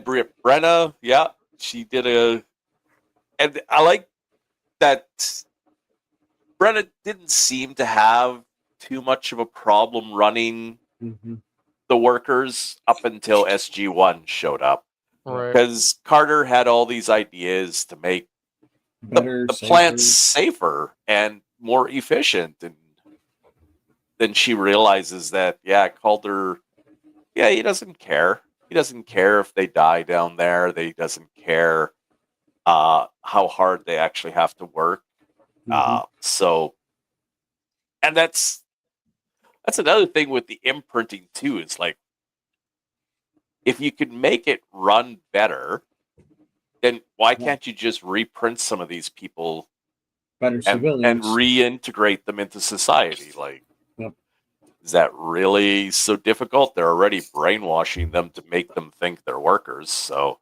Brenna, she did and I like that. Brenna didn't seem to have too much of a problem running the workers up until SG-1 showed up. Right. Because Carter had all these ideas to make the plants safer and more efficient. And then she realizes that, Calder, he doesn't care. He doesn't care if they die down there. He doesn't care how hard they actually have to work. And that's another thing with the imprinting too. It's like, if you could make it run better, then why can't you just reprint some of these people better and reintegrate them into society? Like, is that really so difficult? They're already brainwashing them to make them think they're workers. So,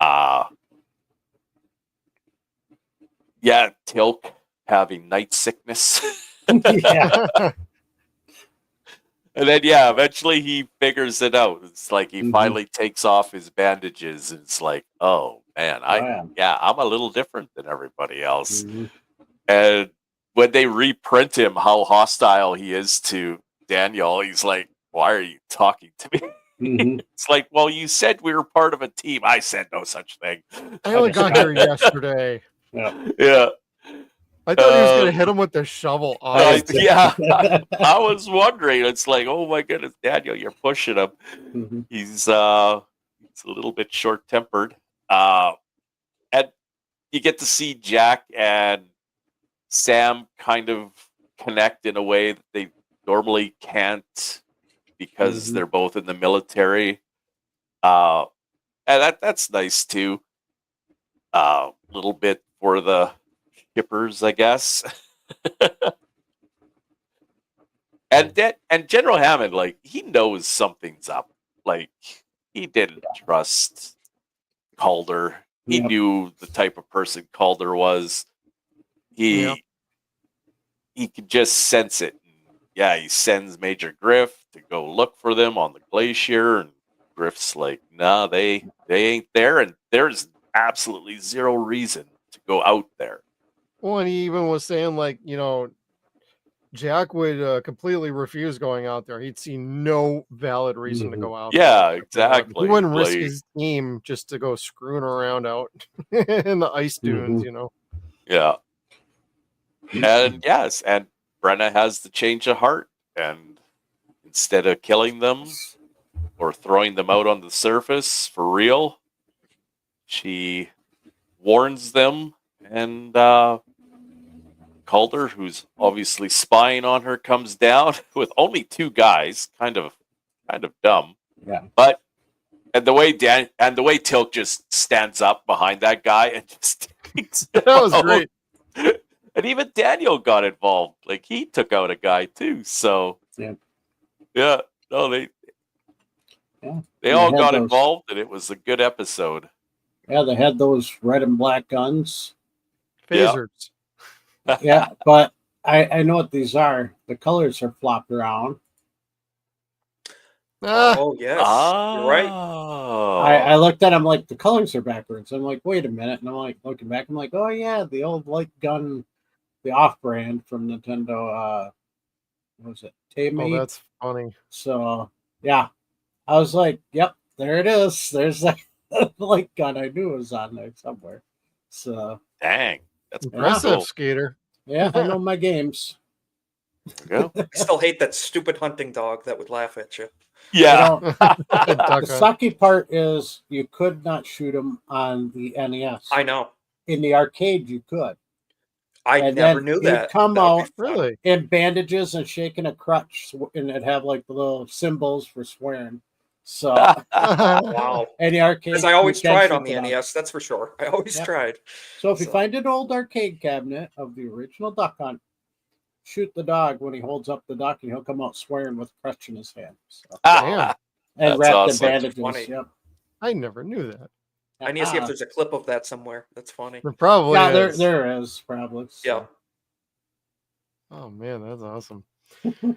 teal'c having night sickness. And then, eventually he figures it out. It's like he finally takes off his bandages. And it's like, oh, man, I'm a little different than everybody else. And when they reprint him, how hostile he is to Daniel, he's like, why are you talking to me? It's like, well, you said we were part of a team. I said no such thing. I only got here yesterday. Yeah. I thought he was going to hit him with the shovel. I was wondering. It's like, oh my goodness, Daniel, you're pushing him. He's a little bit short-tempered. And you get to see Jack and Sam kind of connect in a way that they normally can't because they're both in the military. And that's nice too. A little bit for the shippers, I guess. and General Hammond, like, he knows something's up. Like, he didn't trust Calder. He knew the type of person Calder was. He could just sense it. He sends Major Griff to go look for them on the glacier, and Griff's like, "No, they ain't there." And there's absolutely zero reason to go out there. Well, and he even was saying, like, Jack would completely refuse going out there. He'd see no valid reason to go out Yeah, there. exactly. He wouldn't risk Like- his team just to go screwing around out in the ice dunes, Yeah. And yes, and Brenna has the change of heart, and instead of killing them or throwing them out on the surface for real, she warns them, and Calder, who's obviously spying on her, comes down with only 2 guys, kind of dumb. Yeah. But and the way teal'c just stands up behind that guy and just takes That was great. And even Daniel got involved. Like, he took out a guy too. So Yeah. No, they They all had got those- involved, and it was a good episode. Yeah, they had those red and black guns. Phasers. Yeah, but I know what these are. The colors are flopped around. Oh yes, you're right. I looked at them like the colors are backwards. I'm like, wait a minute, and I'm like looking back. I'm like, oh yeah, the old light gun, the off-brand from Nintendo. What was it? Tame. Oh, that's funny. So yeah, I was like, yep, there it is. There's that light gun. I knew it was on there somewhere. So Dang, that's Impressive, cool. Skater. yeah, I know my games. There we go. I still hate that stupid hunting dog that would laugh at you. Yeah. The Duck hunt. sucky part is you could not shoot them on the NES. I know. In the arcade, you could. I And never then knew he'd that. come That would out be fun. Really? in bandages and shaking a crutch, and it'd have like the little symbols for swearing. So, Wow. in the arcade, Because I always you can tried on shoot the it NES, that's for sure. I always Yep. tried. So, if you So- find an old arcade cabinet of the original Duck Hunt, shoot the dog when he holds up the duck, and he'll come out swearing with a crutch in his hand. So, Damn. and That's wrapped awesome. in bandages. Funny. Yep. I never knew that. I need to see if Uh-uh. there's a clip of that somewhere. That's funny. There probably Yeah, is. there is probably. So. Yeah. Oh man, that's awesome.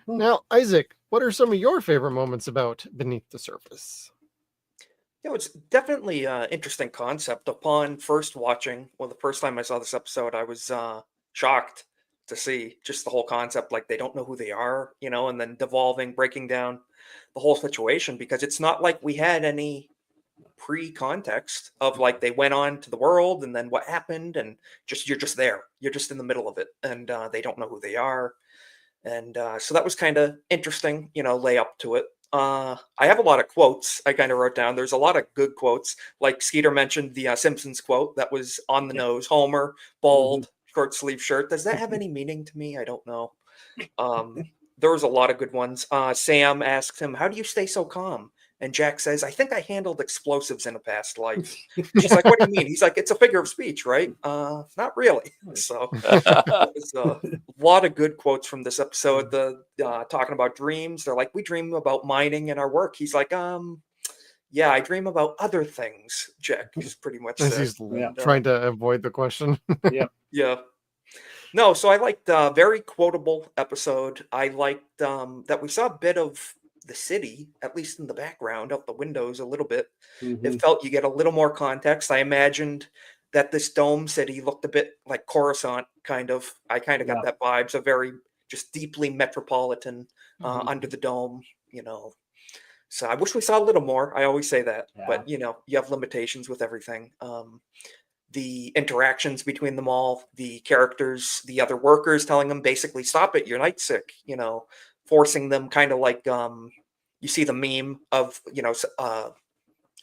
Now, Isaac, what are some of your favorite moments about Beneath the Surface? It's definitely an interesting concept. Upon first watching, well, the first time I saw this episode, I was shocked to see just the whole concept. Like, they don't know who they are, and then devolving, breaking down the whole situation, because it's not like we had any pre-context of like they went on to the world and then what happened, and you're just there, you're just in the middle of it, and they don't know who they are, and so that was kind of interesting, lay up to it. I have a lot of quotes I kind of wrote down. There's a lot of good quotes, like Skeeter mentioned the Simpsons quote that was on the nose. Homer, bald, short sleeve shirt. Does that have any meaning to me? I don't know. There was a lot of good ones. Sam asked him, "How do you stay so calm?" And Jack says, "I think I handled explosives in a past life." She's like, "What do you mean?" He's like, "It's a figure of speech, right?" Not really. So there's a lot of good quotes from this episode. The talking about dreams. They're like, "We dream about mining in our work." He's like, yeah, I dream about other things." Jack is pretty much As said. he's And, trying to avoid the question. yeah. No, so I liked very quotable episode. I liked that we saw a bit of the city, at least in the background, out the windows a little bit. It felt you get a little more context. I imagined that this dome city looked a bit like Coruscant, kind of. I kind of got that vibe. So very just deeply metropolitan under the dome, So I wish we saw a little more. I always say that, but you have limitations with everything. The interactions between them all, the characters, the other workers telling them basically, "Stop it, you're night sick," forcing them, kind of like you see the meme of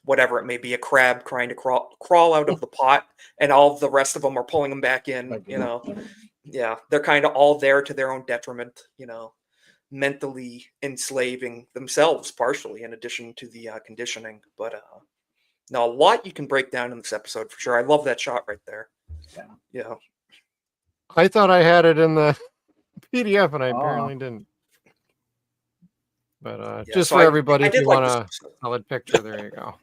whatever it may be, a crab trying to crawl out of the pot, and all the rest of them are pulling them back in. Yeah, they're kind of all there to their own detriment. Mentally enslaving themselves partially, in addition to the conditioning. But no, a lot you can break down in this episode for sure. I love that shot right there. Yeah. I thought I had it in the PDF, and I apparently didn't. But just so for I everybody, if did you like want this a episode. solid picture, there you go.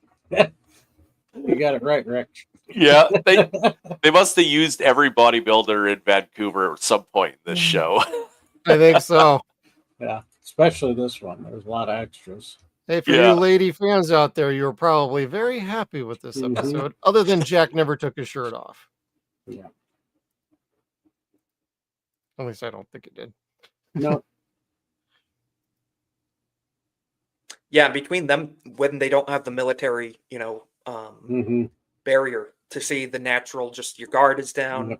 You got it right, Rick. Yeah, they must have used every bodybuilder in Vancouver at some point in this show. I think so. Yeah, especially this one. There's a lot of extras. Hey, for you lady fans out there, you were probably very happy with this episode, other than Jack never took his shirt off. Yeah. At least I don't think it did. No. Yeah, between them, when they don't have the military, barrier to see the natural, just your guard is down,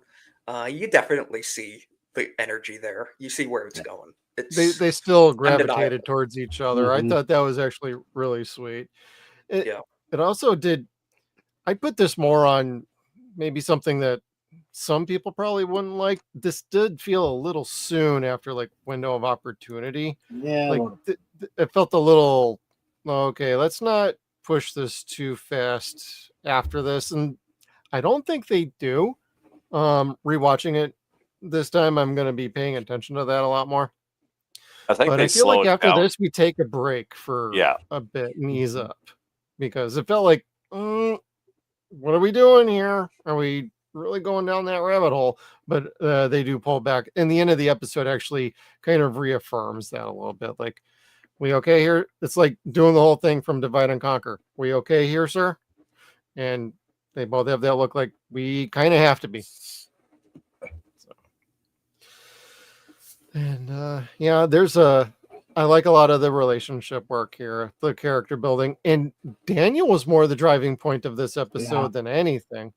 you definitely see the energy there. You see where it's going. It's They still gravitated undeniable. towards each other. I thought that was actually really sweet. It also did. I put this more on maybe something that some people probably wouldn't like. This did feel a little soon after like window of opportunity. Yeah. Like it felt a little okay. Let's not push this too fast after this, and I don't think they do. Rewatching it this time, I'm going to be paying attention to that a lot more. I think But they I feel like slowed after down. this, we take a break for a bit and ease up, because it felt like, what are we doing here? Are we really going down that rabbit hole? But they do pull back. And the end of the episode actually kind of reaffirms that a little bit. Like, we okay here? It's like doing the whole thing from Divide and Conquer. We okay here, sir? And they both have that look like we kind of have to be. And I like a lot of the relationship work here, the character building, and Daniel was more the driving point of this episode than anything.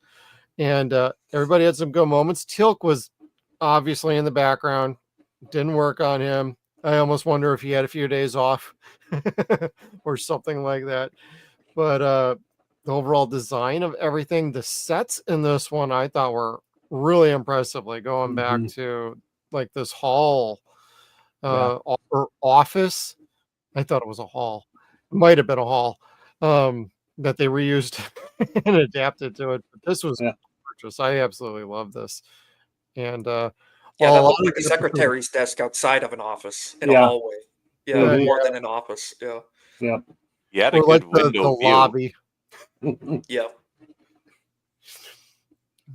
And everybody had some good moments. Teal'c was obviously in the background, didn't work on him. I almost wonder if he had a few days off or something like that. But the overall design of everything, the sets in this one, I thought were really impressive. Like going back to like this hall or office. I thought it was a hall. It might have been a hall that they reused and adapted to it. But this was gorgeous. I absolutely love this. And that looked like a secretary's desk outside of an office in a hallway. More than an office. Yeah. You had a or good like window the view. lobby.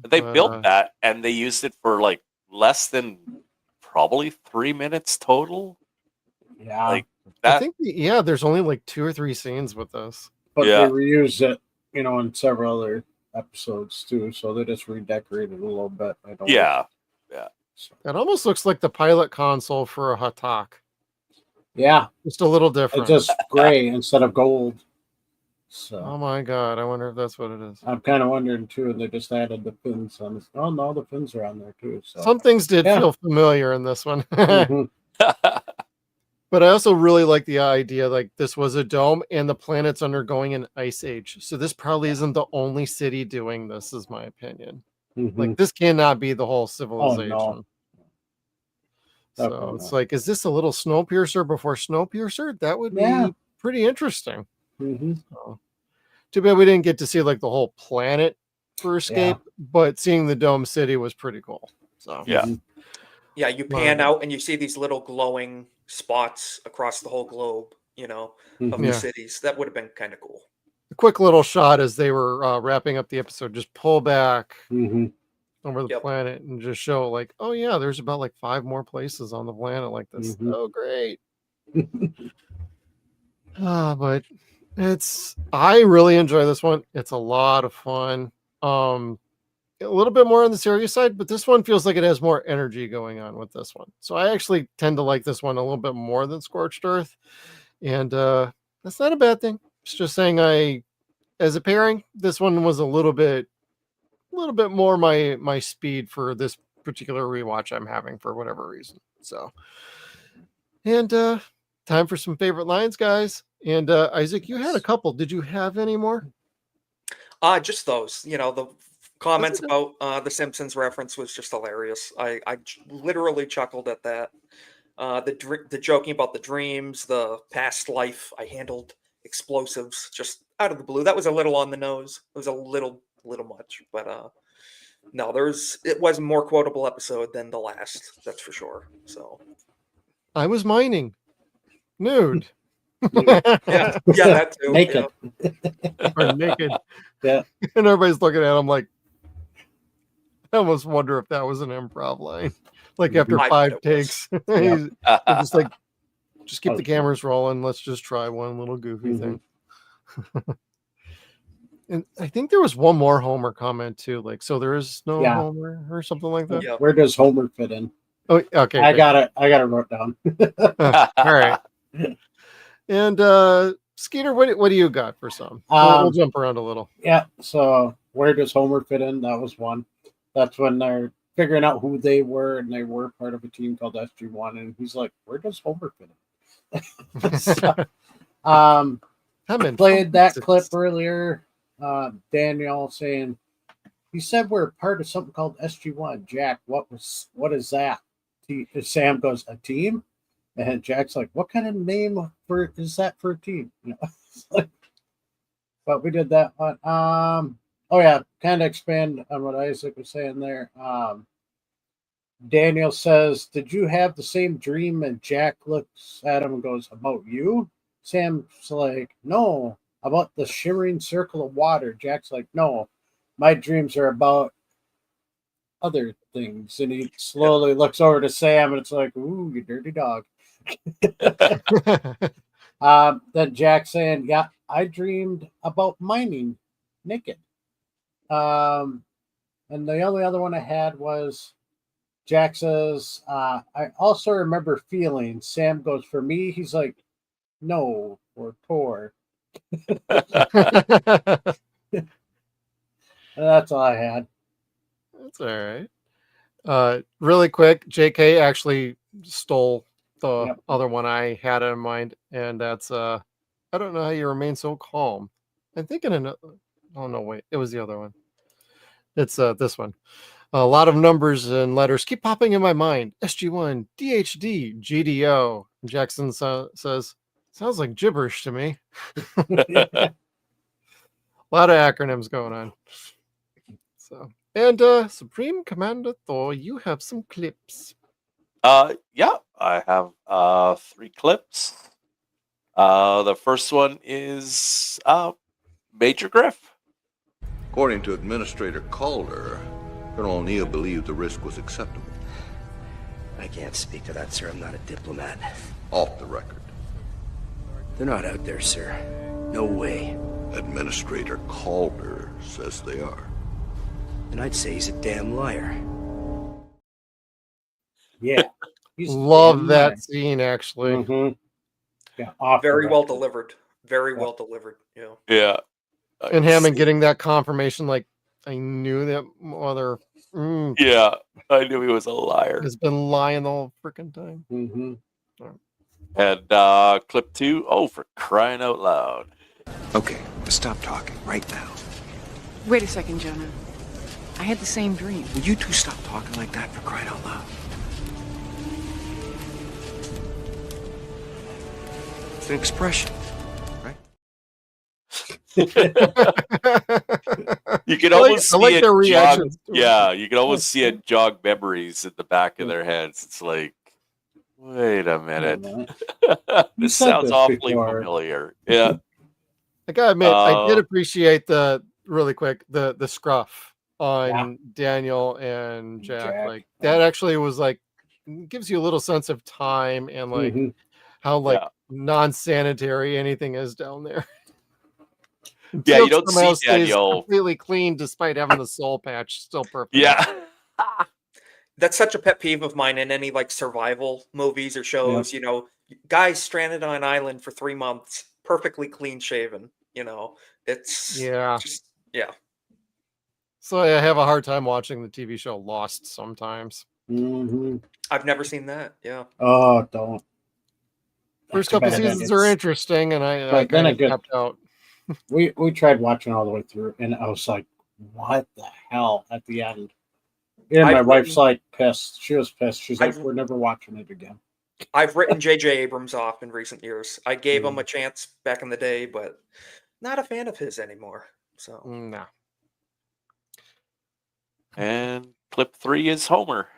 They built that and they used it for like less than probably 3 minutes total. Yeah. Like that. I think there's only like 2 or 3 scenes with this. But they reused it, in several other episodes too. So they just redecorated a little bit. It almost looks like the pilot console for a Hatak. Yeah. Just a little different. It's just gray instead of gold. So oh my god, I wonder if that's what it is. I'm kind of wondering too, and they just added the fins on this. Oh no, the fins are on there too. So some things did feel familiar in this one. But I also really like the idea, like this was a dome and the planet's undergoing an ice age. So this probably isn't the only city doing this, is my opinion. Like this cannot be the whole civilization. Oh, no. So it's like, is this a little Snowpiercer before Snowpiercer? That would be pretty interesting. So, too bad we didn't get to see like the whole planet for Escape, but seeing the dome city was pretty cool. So you pan out and you see these little glowing spots across the whole globe, of the cities. That would have been kind of cool. A quick little shot as they were wrapping up the episode, just pull back over the planet and just show like, oh yeah, there's about like 5 more places on the planet like this. Oh great. But I really enjoy this one. It's a lot of fun. A little bit more on the serious side, but this one feels like it has more energy going on with this one. So I actually tend to like this one a little bit more than Scorched Earth. And that's not a bad thing. It's just saying as a pairing, this one was a little bit more my speed for this particular rewatch I'm having for whatever reason. So, and time for some favorite lines, guys. And Isaac, you had a couple. Did you have any more? Just those. The comments about the Simpsons reference was just hilarious. I literally chuckled at that. The joking about the dreams, the past life. I handled explosives just out of the blue. That was a little on the nose. It was a little much, but no, it was a more quotable episode than the last. That's for sure. So I was mining nude. That too. Naked. Or naked. Yeah. And everybody's looking at him like, I almost wonder if that was an improv line. Like after 5 takes, he's just like, just keep the Okay. cameras rolling. Let's just try one little goofy thing. And I think there was one more Homer comment too, like, so there is no Yeah. Homer or something like that. Yeah. Where does Homer fit in? Oh, okay. I good. got it. I got it wrote down. All right. And Skeeter, what do you got for some? We'll jump around a little. Yeah. So where does Homer fit in? That was one. That's when they're figuring out who they were, and they were part of a team called SG1. And he's like, "Where does Homer fit in?" So, played that clip earlier. Daniel saying, he said we're part of something called SG1. Jack, what is that? Sam goes, a team? And Jack's like, what kind of name is that for a team? You know, but we did that one. Oh yeah, kind of expand on what Isaac was saying there. Daniel says, did you have the same dream? And Jack looks at him and goes, about you? Sam's like, no, about the shimmering circle of water. Jack's like, no, my dreams are about other things. And he slowly looks over to Sam, and it's like, ooh, you dirty dog. Then Jack saying, yeah, I dreamed about mining naked. And the only other one I had was Jack says, I also remember feeling. Sam goes, for me, he's like, no, or Tor. That's all I had. That's all right. Really quick, JK actually stole the other one I had in mind, and that's I don't know how you remain so calm. I'm thinking oh no, wait, it was the other one. It's this one. A lot of numbers and letters keep popping in my mind. SG1, DHD, GDO. Jackson says, sounds like gibberish to me. A lot of acronyms going on. So, and Supreme Commander Thor, you have some clips. Yeah, I have 3 clips. The first one is Major Griff. According to Administrator Calder, Colonel O'Neill believed the risk was acceptable. I can't speak to that, sir. I'm not a diplomat. Off the record. They're not out there, sir. No way. Administrator Calder says they are. And I'd say he's a damn liar. Yeah. Love that scene, actually. Yeah, very well delivered. Very well delivered. Yeah. Yeah. And Hammond getting that confirmation, like, I knew that mother. Yeah, I knew he was a liar. Has been lying the whole freaking time. And clip 2, oh, for crying out loud. Okay, stop talking right now. Wait a second, Jonah. I had the same dream. Will you two stop talking like that, for crying out loud? It's an expression, right? You can almost see it their jog, reactions. yeah, you can almost see it jog memories in the back of their heads. It's like, wait a minute. This sounds awfully familiar. Yeah. I gotta admit, I did appreciate the scruff on Daniel and Jack. Like that actually was like gives you a little sense of time and like how like non-sanitary anything is down there. Yeah, you don't see stays Daniel completely clean despite having the soul patch still perfect. Yeah. That's such a pet peeve of mine in any like survival movies or shows. You know, guys stranded on an island for 3 months, perfectly clean shaven. You know, it's just So I have a hard time watching the TV show Lost sometimes. I've never seen that. Yeah. Oh, don't. First couple seasons are interesting, and I kind of kept out. We tried watching all the way through, and I was like, "What the hell?" At the end, my wife's like pissed. She was pissed. She's like, "We're never watching it again." I've written J.J. Abrams off in recent years. I gave him a chance back in the day, but not a fan of his anymore. So no. And clip 3 is Homer.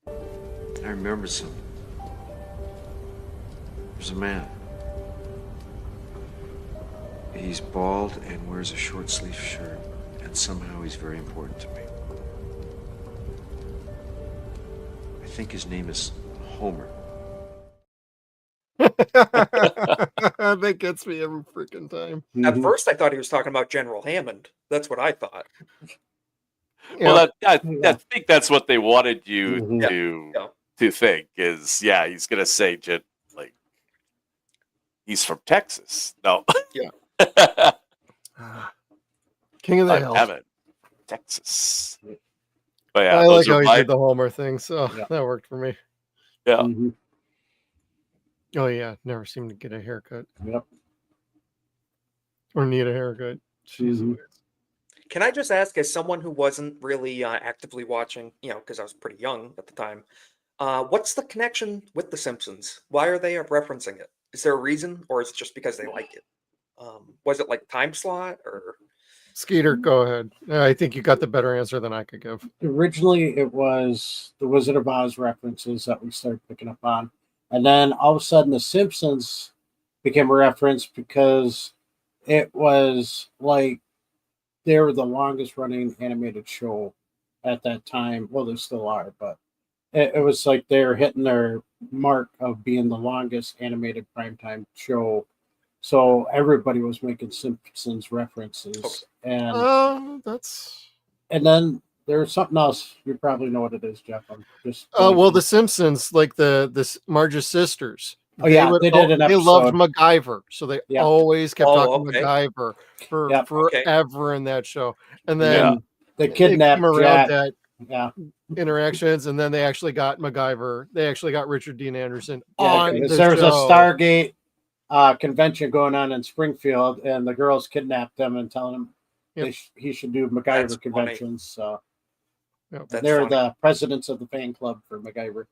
I remember something. There's a man. He's bald and wears a short sleeve shirt, and somehow he's very important to me. I think his name is Homer. That gets me every freaking time. At first, I thought he was talking about General Hammond. That's what I thought. Well, Yep. I think that's what they wanted you Yeah. to think is, yeah, he's gonna say like he's from Texas. No. Yeah. King of the I'm Hills. Hammond, Texas. But yeah, I those like how are he my did the Homer thing, so that worked for me. yeah. Oh yeah, never seemed to get a haircut. Yep. Or need a haircut. Jeez. Can I just ask, as someone who wasn't really actively watching, because I was pretty young at the time, what's the connection with The Simpsons? Why are they referencing it? Is there a reason, or is it just because they like it? Was it like time slot, or? Skeeter, go ahead. I think you got the better answer than I could give. Originally, it was the Wizard of Oz references that we started picking up on. And then all of a sudden, The Simpsons became a reference because it was like they were the longest running animated show at that time. Well, they still are, but it was like they're hitting their mark of being the longest animated primetime show. So everybody was making Simpsons references. And and then there's something else. You probably know what it is, Jeff. I'm just well, The Simpsons, like the Marge's sisters. Oh yeah, they did an They loved episode. MacGyver, so they always kept talking okay. MacGyver for forever in that show. And Yeah. then They kidnapped came around Jack. that interactions, and then they actually got MacGyver. They actually got Richard Dean Anderson Yeah, on because the there was a show. Stargate convention going on in Springfield, and the girls kidnapped him and telling him he should do MacGyver That's conventions. So That's they're funny. the presidents of the fan club for MacGyver.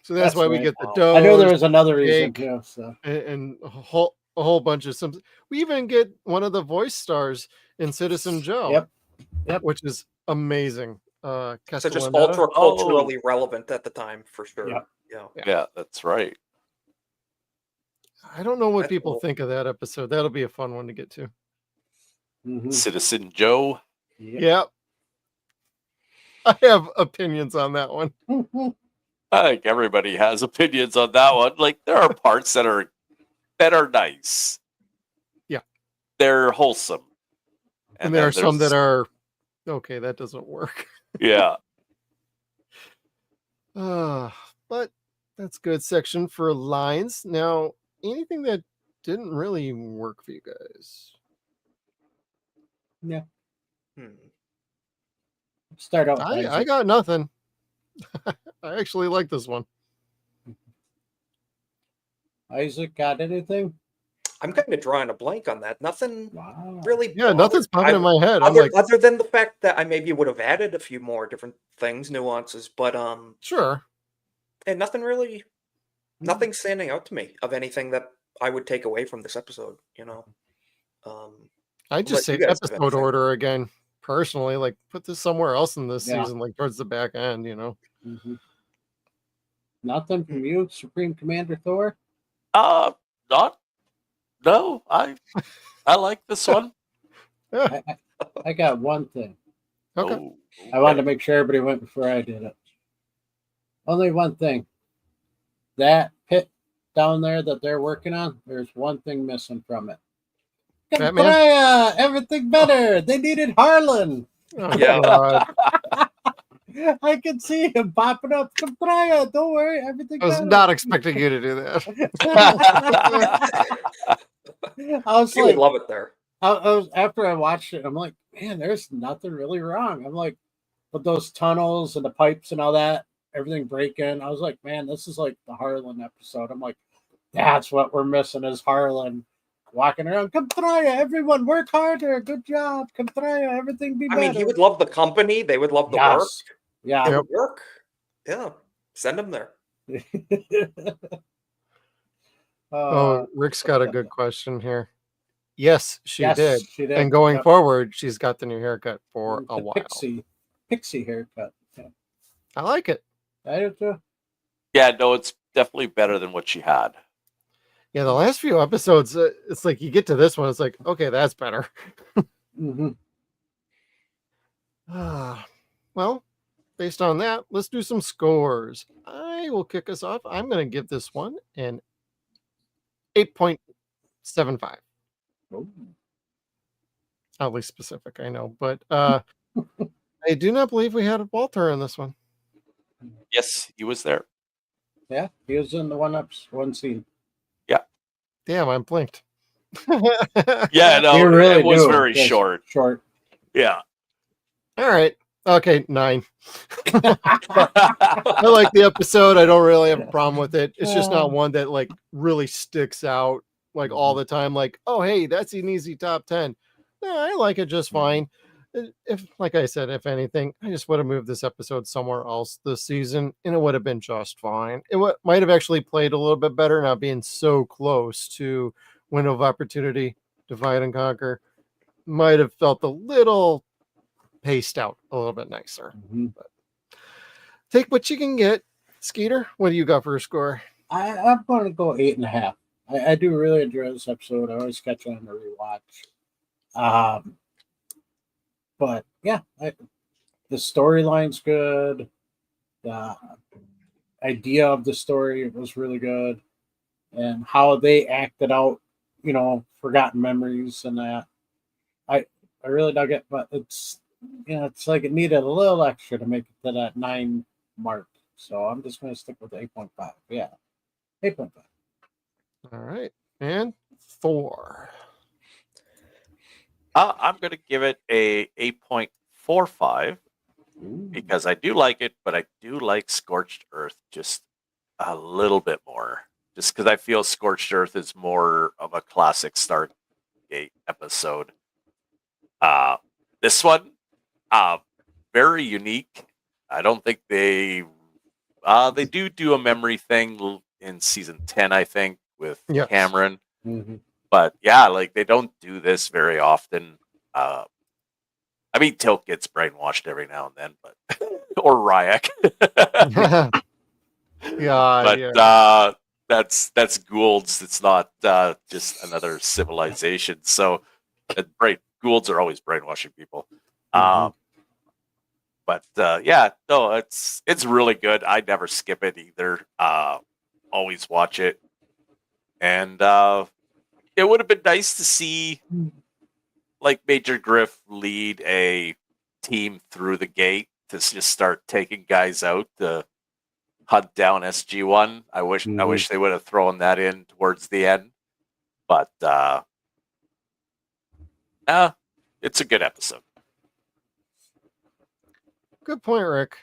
So that's why we right. get the dough. I know there was another reason too. So and a whole bunch of some. We even get one of the voice stars in Citizen Joe. Yep. Which is amazing. So just Castellaneta. ultra culturally relevant at the time, for sure. Yeah, that's right. I don't know what That's people cool. think of that episode. That'll be a fun one to get to. Citizen Joe. Yep. I have opinions on that one. I think everybody has opinions on that one. Like there are parts that are nice. Yeah. They're wholesome. And there then are some that there's- are okay, that doesn't work. Yeah. But that's good section for lines. Now, anything that didn't really work for you guys? yeah. Start out. I got nothing. I actually like this one. Isaac, got anything? I'm kind of drawing a blank on that. Nothing really. Yeah, nothing's popping in my head. I'm Other, like, other than the fact that I maybe would have added a few more different things, nuances, but sure. and nothing standing out to me of anything that I would take away from this episode. I just say let you guys have episode anything. order again. Personally, like put this somewhere else in this Yeah. season, like towards the back end, Nothing from you, Supreme Commander Thor? Not. No, I like this one. I got one thing. Okay. Oh, I wanted to make sure everybody went before I did it. Only one thing. That pit down there that they're working on, there's one thing missing from it. Batman? Cabrera, everything better. They needed Harlan. Oh, Yeah. God. I can see him popping up. Cabrera, don't worry, everything I was better. not expecting you to do that. I was You like, would love it there. I was after I watched it, I'm like, man, there's nothing really wrong. I'm like, with those tunnels and the pipes and all that, everything breaking. I was like, man, this is like the Harlan episode. I'm like, that's what we're missing is Harlan walking around. Cabrera, everyone work harder. Good job. Cabrera, everything be I better. mean, he would love the company. They would love the work. Yeah. It would work. Yeah. Send him there. Oh, Rick's got a good question here. Yes, she Yes, did. she did. And going Yep. forward, she's got the new haircut for a The while. pixie haircut. Yeah. I like it. I do too. Yeah, no, it's definitely better than what she had. Yeah, the last few episodes, it's like you get to this one, it's like, okay, that's better. Well, based on that, let's do some scores. I will kick us off. I'm going to give this one an 8.75. Oh. Oddly specific, I know, but I do not believe we had Walter in this one. Yes, he was there. Yeah, he was in the one scene. Yeah. Damn, I'm blinked. Yeah, no, You really it was do. very Just short. Short. Yeah. All right. Okay, 9. I like the episode. I don't really have a problem with it. It's just not one that like really sticks out like all the time. Like, oh hey, that's an easy top 10. No, I like it just fine. If, like I said, if anything, I just would have moved this episode somewhere else this season, and it would have been just fine. It might have actually played a little bit better, not being so close to Window of Opportunity, Divide and Conquer. Might have felt a little paced out, a little bit nicer. But take what you can get. Skeeter, what do you got for a score? I'm going to go 8.5. I do really enjoy this episode. I always catch on the rewatch. But yeah, the storyline's good. The idea of the story was really good, and how they acted out, forgotten memories and that. I really dug it, but it's it's like it needed a little extra to make it to that 9 mark. So I'm just going to stick with 8.5. Yeah, 8.5. All right, and 4. I'm going to give it a 8.45 because I do like it, but I do like Scorched Earth just a little bit more. Just because I feel Scorched Earth is more of a classic Stargate episode. This one, very unique. I don't think they do a memory thing in season 10, I think, with Yes. Cameron. Mm-hmm. But yeah, like they don't do this very often. I mean, Teal'c gets brainwashed every now and then, but or Ryak. yeah. That's Goulds. It's not just another civilization. So, Goulds are always brainwashing people. But yeah, no, it's really good. I never skip it either. Always watch it, and it would have been nice to see like Major Griff lead a team through the gate to just start taking guys out to hunt down SG-1. I wish they would have thrown that in towards the end, but it's a good episode. Good point, Rick.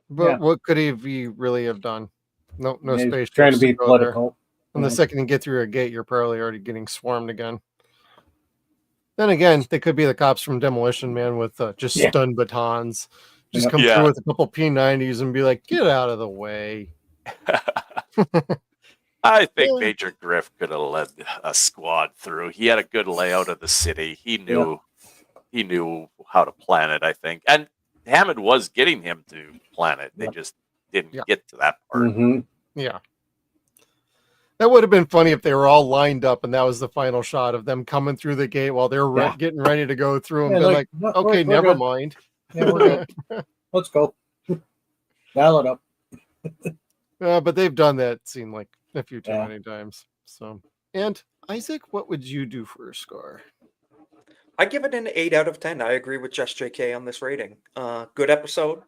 But Yeah. what could he really have done? No He's space. trying to be political. And the second you get through a gate, you're probably already getting swarmed again. Then again, they could be the cops from Demolition Man with just stun batons. Just come through with a couple P90s and be like, get out of the way. I think Major Griff could have led a squad through. He had a good layout of the city. He knew how to plan it, I think. And Hammond was getting him to plan it. They just didn't get to that part. Yeah. That would have been funny if they were all lined up and that was the final shot of them coming through the gate while they're getting ready to go through and be like, okay, we're never good. mind. Yeah, we're good. Let's go. Dial it up. But they've done that scene like a few too many times. So, and Isaac, what would you do for a score? I give it an 8 out of 10. I agree with Just JK on this rating. Good episode.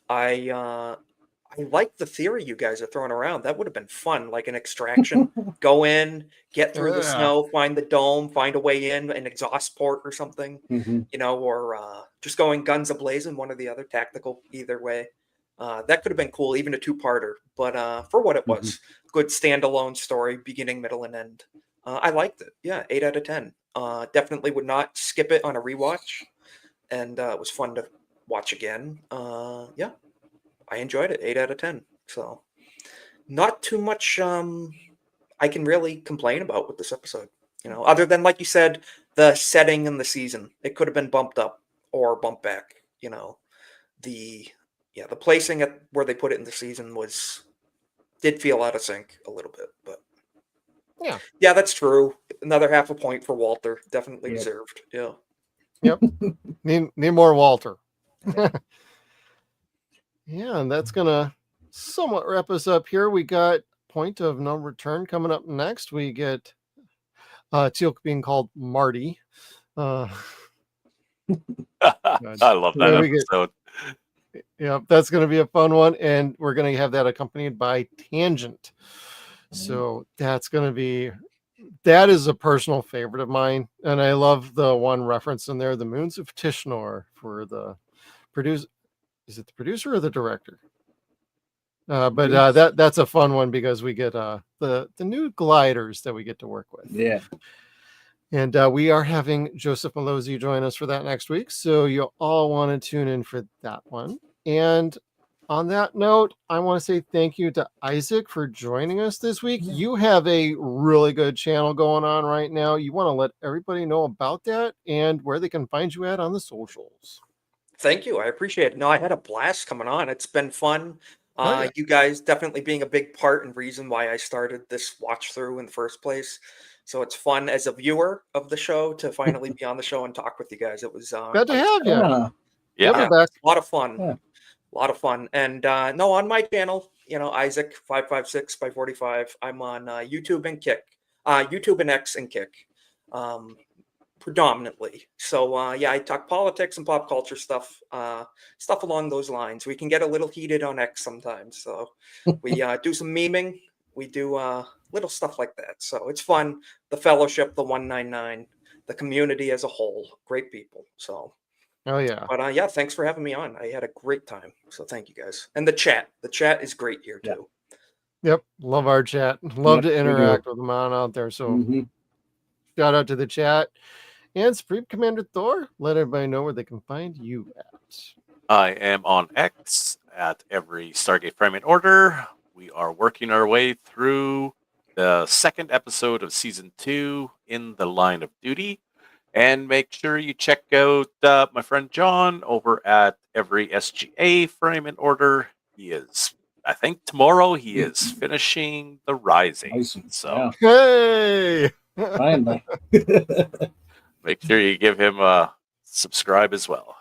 I like the theory you guys are throwing around. That would have been fun, like an extraction. Go in, get through the snow, find the dome, find a way in, an exhaust port or something, or just going guns ablazing, one or the other, tactical, either way. That could have been cool, even a 2-parter. But for what it was, good standalone story, beginning, middle, and end. I liked it. Yeah, 8 out of 10. Definitely would not skip it on a rewatch, and it was fun to watch again. Yeah. I enjoyed it, 8 out of 10. So, not too much I can really complain about with this episode. Other than, like you said, the setting and the season. It could have been bumped up or bumped back. The placing at where they put it in the season did feel out of sync a little bit. But yeah, that's true. Another half a point for Walter, definitely deserved. Yeah. Yep. Need more Walter. Yeah, and that's gonna somewhat wrap us up here. We got Point of No Return coming up next. We get Teal'c being called Marty. I love that episode. Yeah, that's going to be a fun one, and we're going to have that accompanied by Tangent. So that's going to be, that is a personal favorite of mine, and I love the one reference in there, the Moons of Tishnor, for the producer. Is it the producer or the director? But that's a fun one because we get the new gliders that we get to work with. Yeah. And we are having Joseph Malozzi join us for that next week. So you'll all want to tune in for that one. And on that note, I want to say thank you to Isaac for joining us this week. You have a really good channel going on right now. You want to let everybody know about that and where they can find you at on the socials. Thank you. I appreciate it. No, I had a blast coming on. It's been fun. You guys definitely being a big part and reason why I started this watch through in the first place. So it's fun as a viewer of the show to finally be on the show and talk with you guys. It was glad to have you. Yeah, a lot of fun. A lot of fun. And no, on my channel, Isaac 556 by 45. I'm on YouTube and Kick, YouTube and X and Kick, predominantly. So I talk politics and pop culture stuff, stuff along those lines. We can get a little heated on X sometimes. So we do some memeing. We do little stuff like that. So it's fun. The fellowship, the 199, the community as a whole, great people. So. Oh yeah. But thanks for having me on. I had a great time. So thank you guys. And the chat is great here too. Yep. Love our chat. Love to interact with them out there. So shout out to the chat. And Supreme Commander Thor, let everybody know where they can find you at. I am on X at every Stargate Fragment Order. We are working our way through the second episode of season 2 in the Line of Duty. And make sure you check out my friend John over at every SGA Fragment Order. He is, I think tomorrow, he is finishing The Rising. So hey, finally. Make sure you give him a subscribe as well.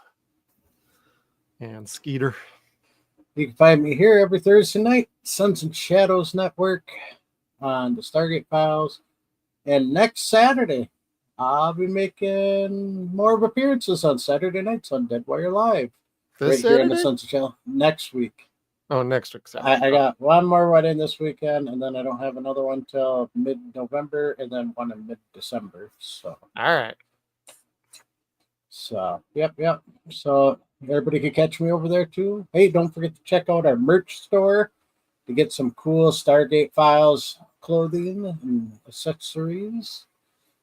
And Skeeter. You can find me here every Thursday night, Suns and Shadows Network on the Stargate Files. And next Saturday, I'll be making more of appearances on Saturday nights on Deadwire Live. This here in the Saturday? Sunset Channel next week. Oh, next week. Saturday. I got one more wedding this weekend, and then I don't have another one till mid-November, and then one in mid-December. So. All right. So, yep. So everybody can catch me over there too. Hey, don't forget to check out our merch store to get some cool Stargate Files clothing and accessories.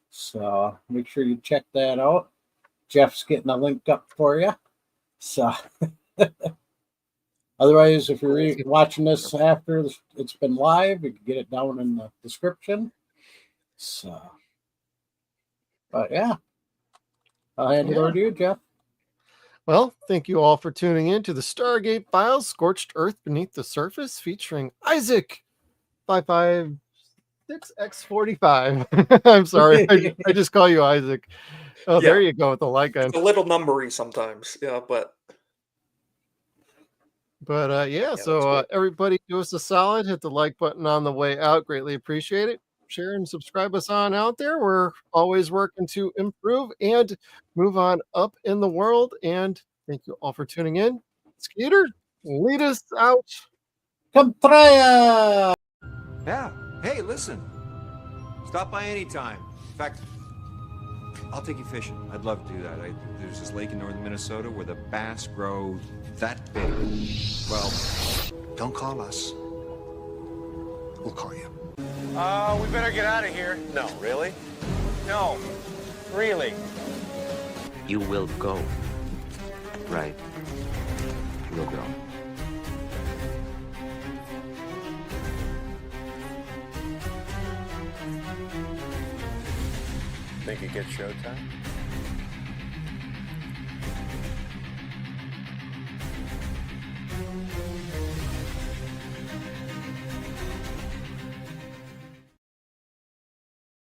So make sure you check that out. Jeff's getting a link up for you. So otherwise, if you're watching this after it's been live, you can get it down in the description. So, but yeah, I'll hand it over to you, Jeff. Well, thank you all for tuning in to the Stargate Files, Scorched Earth Beneath the Surface, featuring Isaac 556X45. I'm sorry, I just call you Isaac. Oh, there you go with the like gun. It's a little numbery sometimes, but so everybody do us a solid, hit the like button on the way out. Greatly appreciate it. Share and subscribe us on out there. We're always working to improve and move on up in the world. And thank you all for tuning in. Skeeter, lead us out. Come try. Yeah. Hey, listen. Stop by anytime. In fact, I'll take you fishing. I'd love to do that. There's this lake in northern Minnesota where the bass grow that big. Well, Don't call us. We'll call you. We better get out of here. no, really? No, really. You will go. Right. You'll go. Think it gets showtime?